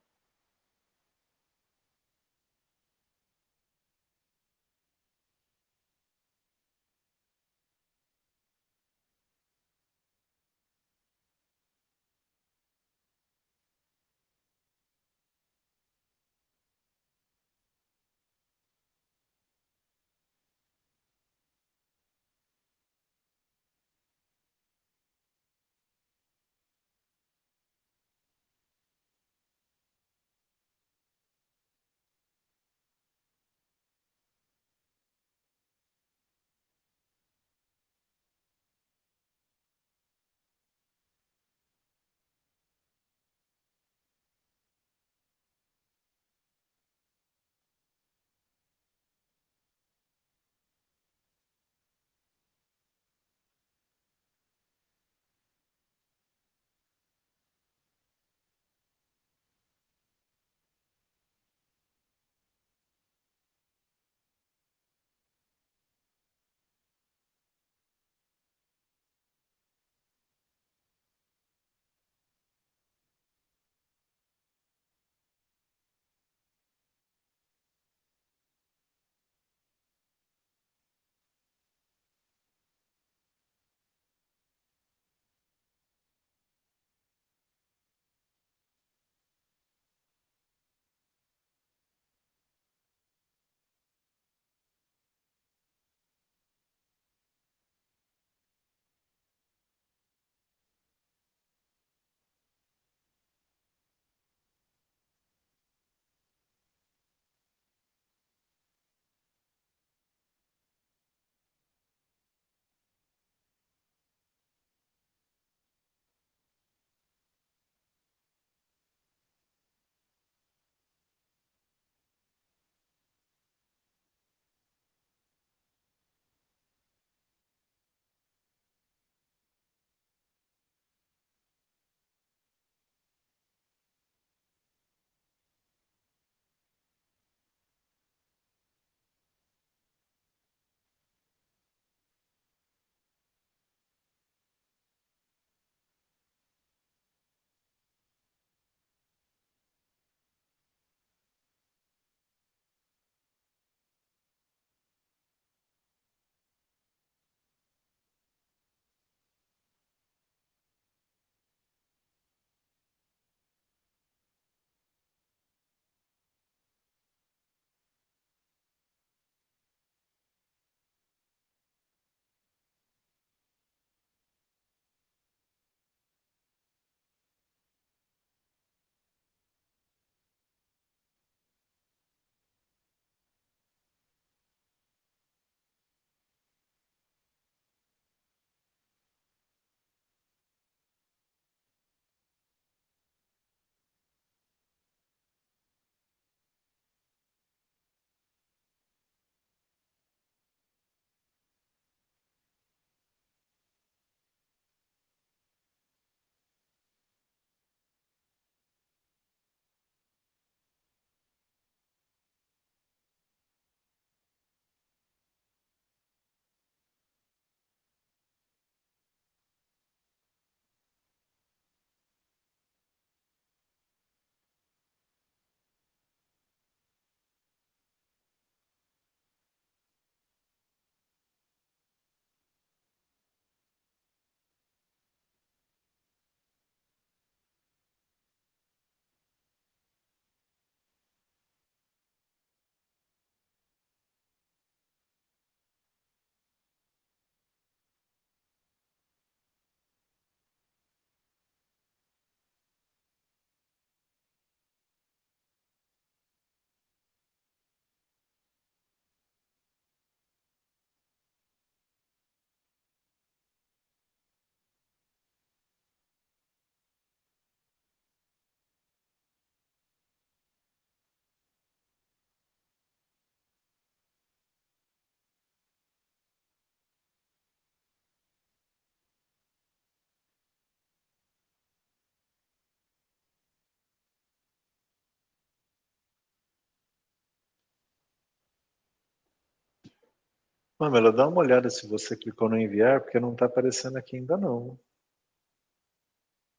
Pamela, dá uma olhada se você clicou no enviar, porque não está aparecendo aqui ainda não.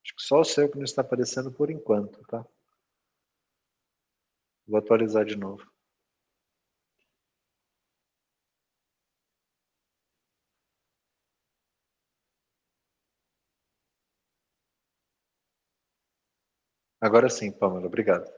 Acho que só o seu que não está aparecendo por enquanto, tá? Vou atualizar de novo. Agora sim, Pamela, obrigado.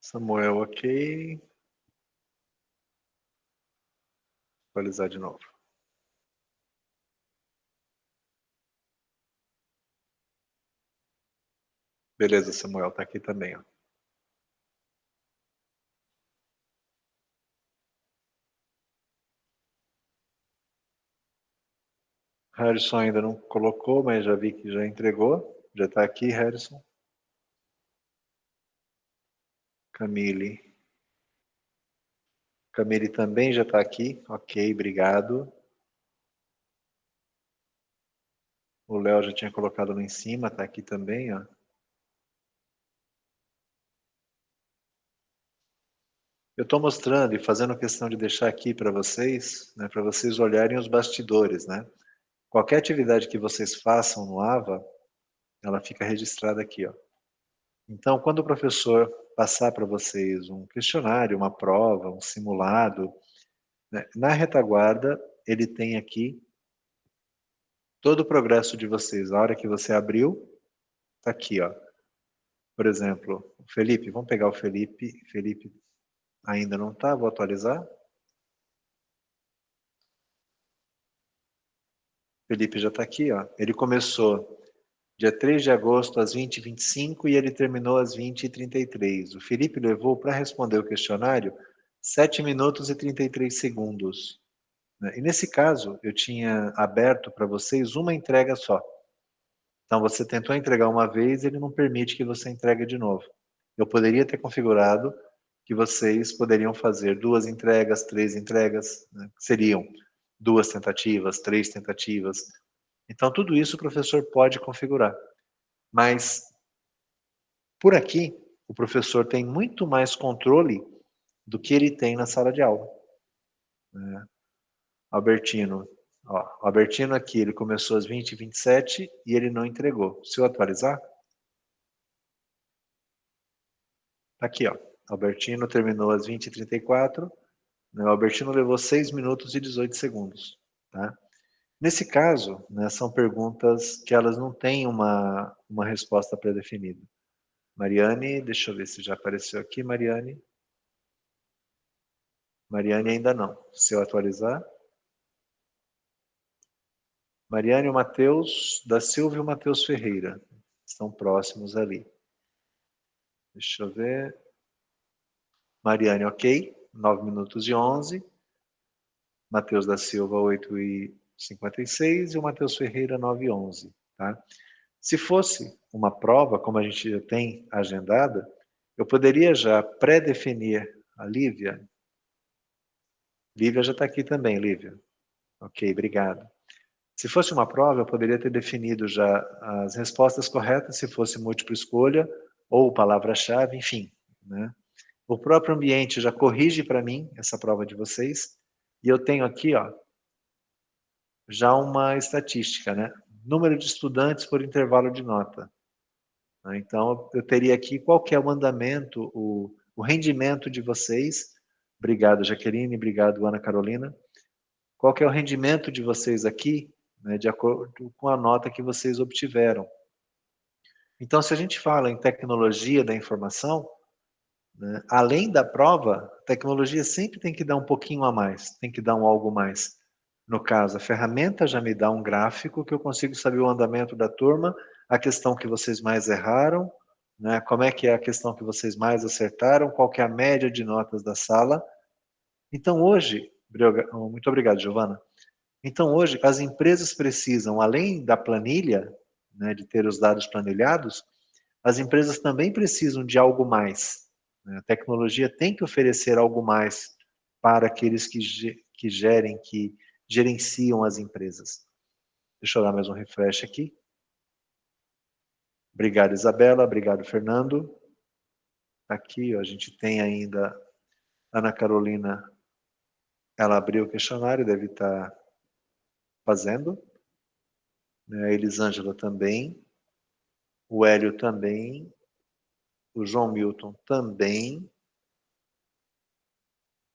Samuel, ok. Atualizar de novo. Beleza, Samuel, tá aqui também, ó. Harrison ainda não colocou, mas já vi que já entregou. Já está aqui, Harrison. Camille. Camille também já está aqui. Ok, obrigado. O Léo já tinha colocado lá em cima, está aqui também, ó. Eu estou mostrando e fazendo questão de deixar aqui para vocês, né, para vocês olharem os bastidores, né? Qualquer atividade que vocês façam no AVA, ela fica registrada aqui, ó. Então, quando o professor passar para vocês um questionário, uma prova, um simulado, né, na retaguarda, ele tem aqui todo o progresso de vocês. A hora que você abriu, tá aqui, ó. Por exemplo, o Felipe, vamos pegar o Felipe. Felipe ainda não tá, vou atualizar. Felipe já está aqui, ó. Ele começou dia 3 de agosto às 20h25 e ele terminou às 20h33. O Felipe levou para responder o questionário 7 minutos e 33 segundos. E nesse caso, eu tinha aberto para vocês uma entrega só. Então você tentou entregar uma vez, ele não permite que você entregue de novo. Eu poderia ter configurado que vocês poderiam fazer 2 entregas, 3 entregas, né? Seriam 2 tentativas, 3 tentativas. Então tudo isso o professor pode configurar. Mas por aqui, o professor tem muito mais controle do que ele tem na sala de aula. Albertino, ó, o Albertino aqui, ele começou às 20h27 e ele não entregou. Se eu atualizar, tá aqui, ó. Albertino terminou às 20h34. Né, o Albertino levou 6 minutos e 18 segundos. Tá? Nesse caso, né, são perguntas que elas não têm uma resposta pré-definida. Mariane, deixa eu ver se já apareceu aqui, Mariane. Mariane ainda não. Se eu atualizar. Mariane, o Matheus da Silva e o Matheus Ferreira. Estão próximos ali. Deixa eu ver. Mariane, ok. 9 minutos e 11. Matheus da Silva, 8h56. E o Matheus Ferreira, 9h11. Tá? Se fosse uma prova, como a gente já tem agendada, eu poderia já pré-definir a Lívia. Lívia já está aqui também, Lívia. Ok, obrigado. Se fosse uma prova, eu poderia ter definido já as respostas corretas, se fosse múltipla escolha ou palavra-chave, enfim. Né? O próprio ambiente já corrige para mim essa prova de vocês. E eu tenho aqui, ó, já uma estatística, né? Número de estudantes por intervalo de nota. Então, eu teria aqui qual que é o andamento, o rendimento de vocês. Obrigado, Jaqueline, obrigado, Ana Carolina. Qual que é o rendimento de vocês aqui, né, de acordo com a nota que vocês obtiveram. Então, se a gente fala em tecnologia da informação, né, além da prova, a tecnologia sempre tem que dar um pouquinho a mais, tem que dar um algo mais. No caso, a ferramenta já me dá um gráfico que eu consigo saber o andamento da turma, a questão que vocês mais erraram, né? Como é que é a questão que vocês mais acertaram? Qual que é a média de notas da sala? Então hoje, muito obrigado, Giovana. Então hoje as empresas precisam, além da planilha, né, de ter os dados planilhados, as empresas também precisam de algo mais. Né? A tecnologia tem que oferecer algo mais para aqueles que gerem, que gerenciam as empresas. Deixa eu dar mais um refresh aqui. Obrigado, Isabela. Obrigado, Fernando. Aqui, ó, a gente tem ainda Ana Carolina. Ela abriu o questionário, deve estar fazendo. A Elisângela também. O Hélio também. O João Milton também.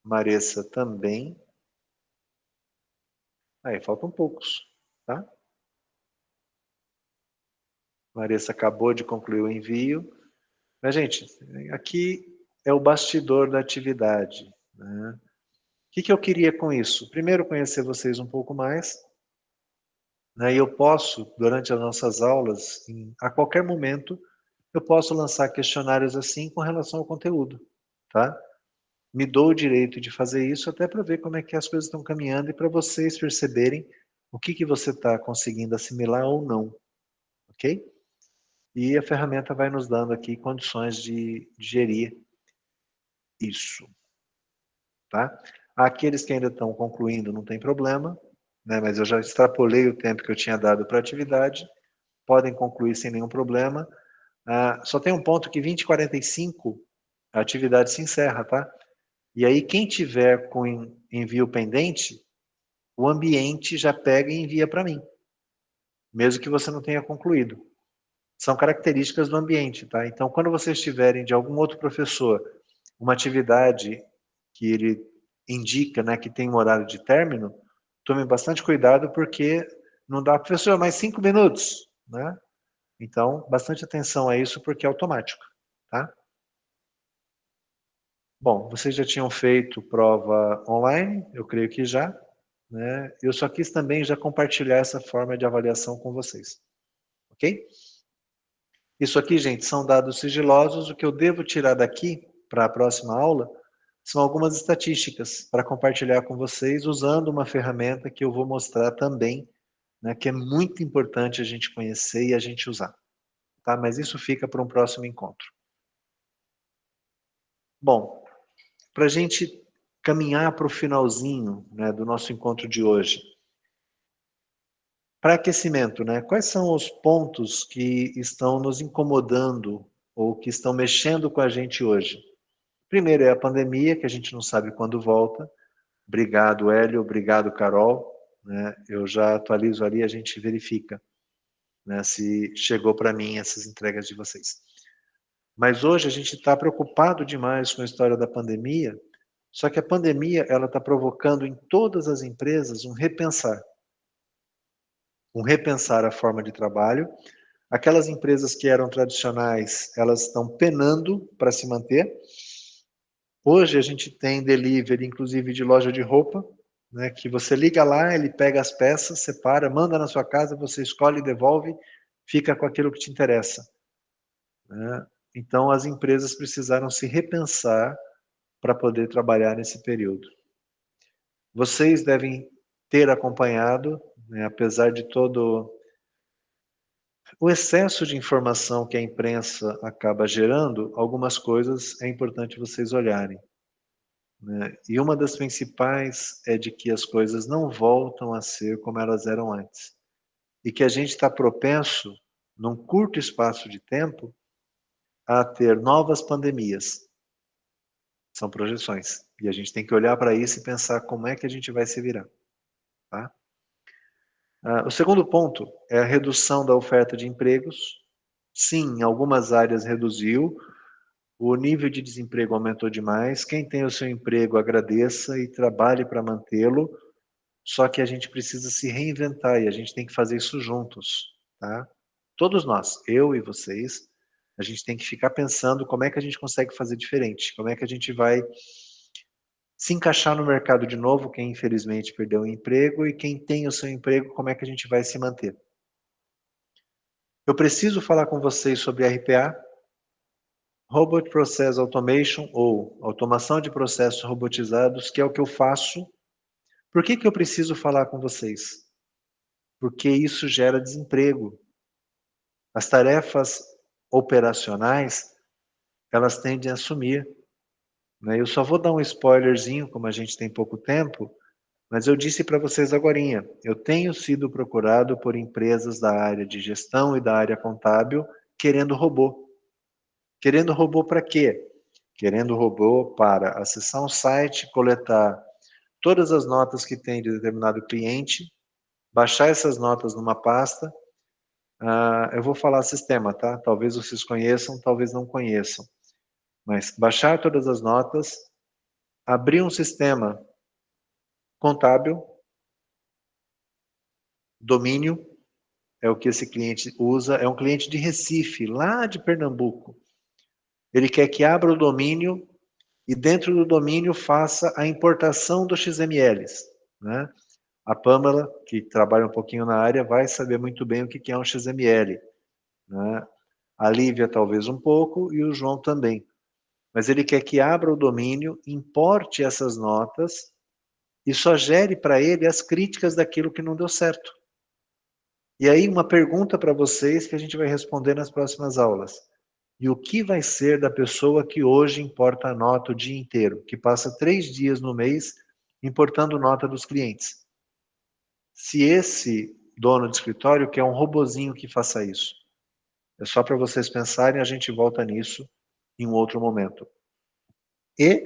Maressa também. Aí, faltam poucos, tá? Maressa acabou de concluir o envio. Mas, gente, aqui é o bastidor da atividade, né? O que eu queria com isso? Primeiro, conhecer vocês um pouco mais. Né? E eu posso, durante as nossas aulas, a qualquer momento, eu posso lançar questionários assim com relação ao conteúdo, tá? Me dou o direito de fazer isso até para ver como é que as coisas estão caminhando e para vocês perceberem o que você está conseguindo assimilar ou não, ok? E a ferramenta vai nos dando aqui condições de gerir isso, tá? Aqueles que ainda estão concluindo não tem problema, né? Mas eu já extrapolei o tempo que eu tinha dado para a atividade, podem concluir sem nenhum problema. Só tem um ponto que 20h45 a atividade se encerra, tá? E aí quem tiver com envio pendente, o ambiente já pega e envia para mim, mesmo que você não tenha concluído. São características do ambiente, tá? Então, quando vocês tiverem de algum outro professor uma atividade que ele indica, né, que tem um horário de término, tome bastante cuidado porque não dá, professor, mais 5 minutos, né? Então, bastante atenção a isso porque é automático, tá? Bom, vocês já tinham feito prova online, eu creio que já, né? Eu só quis também já compartilhar essa forma de avaliação com vocês, ok? Isso aqui, gente, são dados sigilosos. O que eu devo tirar daqui para a próxima aula são algumas estatísticas para compartilhar com vocês usando uma ferramenta que eu vou mostrar também, né, que é muito importante a gente conhecer e a gente usar. Tá? Mas isso fica para um próximo encontro. Bom, para a gente caminhar para o finalzinho, né, do nosso encontro de hoje. Para aquecimento, né, quais são os pontos que estão nos incomodando ou que estão mexendo com a gente hoje? Primeiro é a pandemia, que a gente não sabe quando volta. Obrigado, Hélio. Obrigado, Carol. Né, eu já atualizo ali, a gente verifica, né, se chegou para mim essas entregas de vocês. Mas hoje a gente está preocupado demais com a história da pandemia, só que a pandemia ela está provocando em todas as empresas um repensar a forma de trabalho. Aquelas empresas que eram tradicionais, elas estão penando para se manter. Hoje a gente tem delivery, inclusive de loja de roupa, né, que você liga lá, ele pega as peças, separa, manda na sua casa, você escolhe e devolve, fica com aquilo que te interessa. Né? Então as empresas precisaram se repensar para poder trabalhar nesse período. Vocês devem ter acompanhado, né, apesar de todo o excesso de informação que a imprensa acaba gerando, algumas coisas é importante vocês olharem. Né? E uma das principais é de que as coisas não voltam a ser como elas eram antes. E que a gente está propenso, num curto espaço de tempo, a ter novas pandemias. São projeções. E a gente tem que olhar para isso e pensar como é que a gente vai se virar. Tá? O segundo ponto é a redução da oferta de empregos. Sim, em algumas áreas reduziu. O nível de desemprego aumentou demais. Quem tem o seu emprego, agradeça e trabalhe para mantê-lo. Só que a gente precisa se reinventar e a gente tem que fazer isso juntos. Tá? Todos nós, eu e vocês, a gente tem que ficar pensando como é que a gente consegue fazer diferente. Como é que a gente vai se encaixar no mercado de novo, quem infelizmente perdeu o emprego, e quem tem o seu emprego, como é que a gente vai se manter. Eu preciso falar com vocês sobre RPA, Robot Process Automation, ou automação de processos robotizados, que é o que eu faço. Por que eu preciso falar com vocês? Porque isso gera desemprego. As tarefas operacionais, elas tendem a sumir. Eu só vou dar um spoilerzinho, como a gente tem pouco tempo, mas eu disse para vocês agorinha, eu tenho sido procurado por empresas da área de gestão e da área contábil querendo robô. Querendo robô para quê? Querendo robô para acessar um site, coletar todas as notas que tem de determinado cliente, baixar essas notas numa pasta. Eu vou falar sistema, tá? Talvez vocês conheçam, talvez não conheçam. Mas baixar todas as notas, abrir um sistema contábil, domínio, é o que esse cliente usa, é um cliente de Recife, lá de Pernambuco. Ele quer que abra o domínio e dentro do domínio faça a importação dos XMLs, né? A Pamela, que trabalha um pouquinho na área, vai saber muito bem o que é um XML, né? A Lívia talvez um pouco e o João também. Mas ele quer que abra o domínio, importe essas notas e só gere para ele as críticas daquilo que não deu certo. E aí uma pergunta para vocês que a gente vai responder nas próximas aulas. E o que vai ser da pessoa que hoje importa a nota o dia inteiro, que passa 3 dias no mês importando nota dos clientes? Se esse dono de escritório quer um robozinho que faça isso. É só para vocês pensarem, a gente volta nisso em um outro momento. E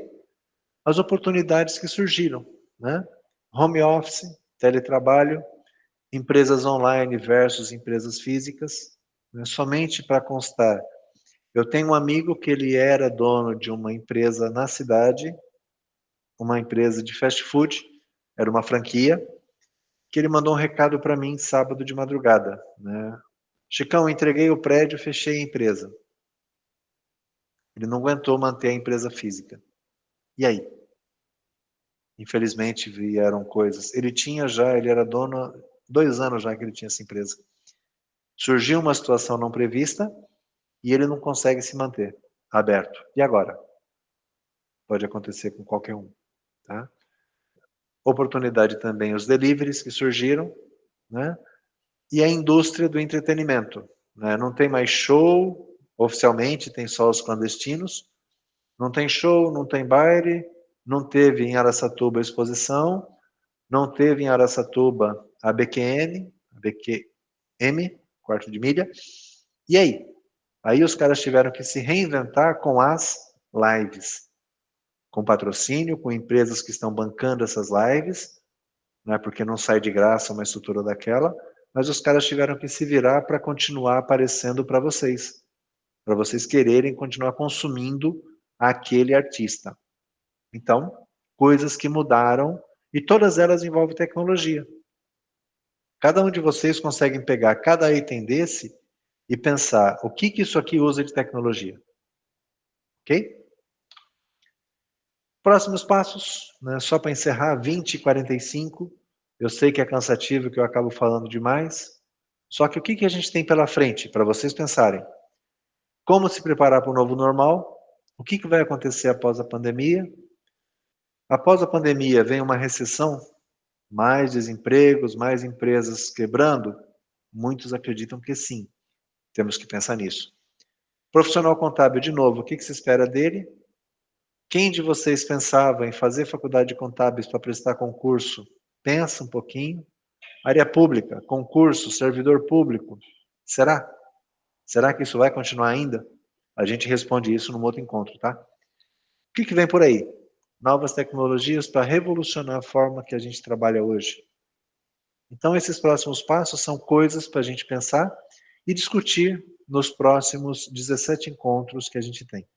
as oportunidades que surgiram, né? Home office, teletrabalho, empresas online versus empresas físicas, né? Somente para constar, eu tenho um amigo que ele era dono de uma empresa na cidade, uma empresa de fast food, era uma franquia, que ele mandou um recado para mim sábado de madrugada, né? Chicão, entreguei o prédio, fechei a empresa. Ele não aguentou manter a empresa física. E aí? Infelizmente vieram coisas. Ele era dono, 2 anos já que ele tinha essa empresa. Surgiu uma situação não prevista e ele não consegue se manter aberto. E agora? Pode acontecer com qualquer um, tá? Oportunidade também os deliveries que surgiram, né? E a indústria do entretenimento, né? Não tem mais show, oficialmente tem só os clandestinos. Não tem show, não tem baile, não teve em Araçatuba a exposição, não teve em Araçatuba a BQM, quarto de milha. E aí? Aí os caras tiveram que se reinventar com as lives. Com patrocínio, com empresas que estão bancando essas lives, né, porque não sai de graça uma estrutura daquela, mas os caras tiveram que se virar para continuar aparecendo para vocês quererem continuar consumindo aquele artista. Então, coisas que mudaram e todas elas envolvem tecnologia. Cada um de vocês consegue pegar cada item desse e pensar o que isso aqui usa de tecnologia. Ok? Próximos passos, né? Só para encerrar, 20 e 45. Eu sei que é cansativo, que eu acabo falando demais. Só que o que a gente tem pela frente, para vocês pensarem? Como se preparar para o novo normal? O que vai acontecer após a pandemia? Após a pandemia, vem uma recessão? Mais desempregos, mais empresas quebrando? Muitos acreditam que sim. Temos que pensar nisso. Profissional contábil, de novo, o que se espera dele? Quem de vocês pensava em fazer faculdade de contábeis para prestar concurso? Pensa um pouquinho. Área pública, concurso, servidor público. Será? Será que isso vai continuar ainda? A gente responde isso num outro encontro, tá? O que vem por aí? Novas tecnologias para revolucionar a forma que a gente trabalha hoje. Então, esses próximos passos são coisas para a gente pensar e discutir nos próximos 17 encontros que a gente tem.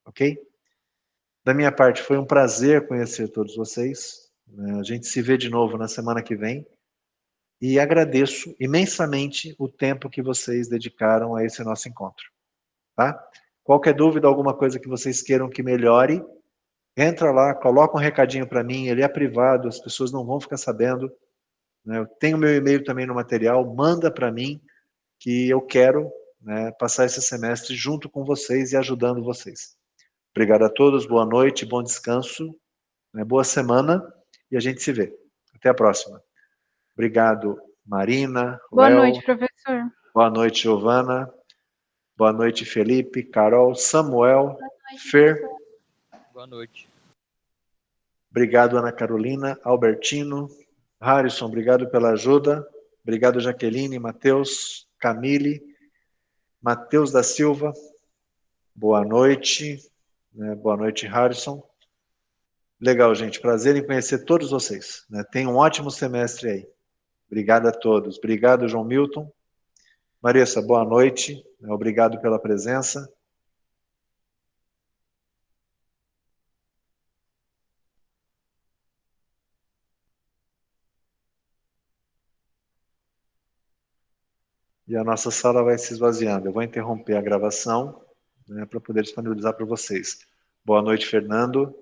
Ok? Da minha parte, foi um prazer conhecer todos vocês. A gente se vê de novo na semana que vem. E agradeço imensamente o tempo que vocês dedicaram a esse nosso encontro. Tá? Qualquer dúvida, alguma coisa que vocês queiram que melhore, entra lá, coloca um recadinho para mim, ele é privado, as pessoas não vão ficar sabendo. Né? Eu tenho meu e-mail também no material, manda para mim, que eu quero né, passar esse semestre junto com vocês e ajudando vocês. Obrigado a todos, boa noite, bom descanso, né, boa semana e a gente se vê. Até a próxima. Obrigado, Marina, Boa Léo. noite, professor. Boa noite, Giovana. Boa noite, Felipe, Carol, Samuel, Fer. Boa noite. Obrigado, Ana Carolina, Albertino, Harrison, obrigado pela ajuda. Obrigado, Jaqueline, Matheus, Camille, Matheus da Silva. Boa noite. Boa noite, Harrison. Legal, gente. Prazer em conhecer todos vocês. Tenham um ótimo semestre aí. Obrigado a todos. Obrigado, João Milton. Marissa, boa noite. Obrigado pela presença. E a nossa sala vai se esvaziando. Eu vou interromper a gravação, para poder disponibilizar para vocês. Boa noite, Fernando.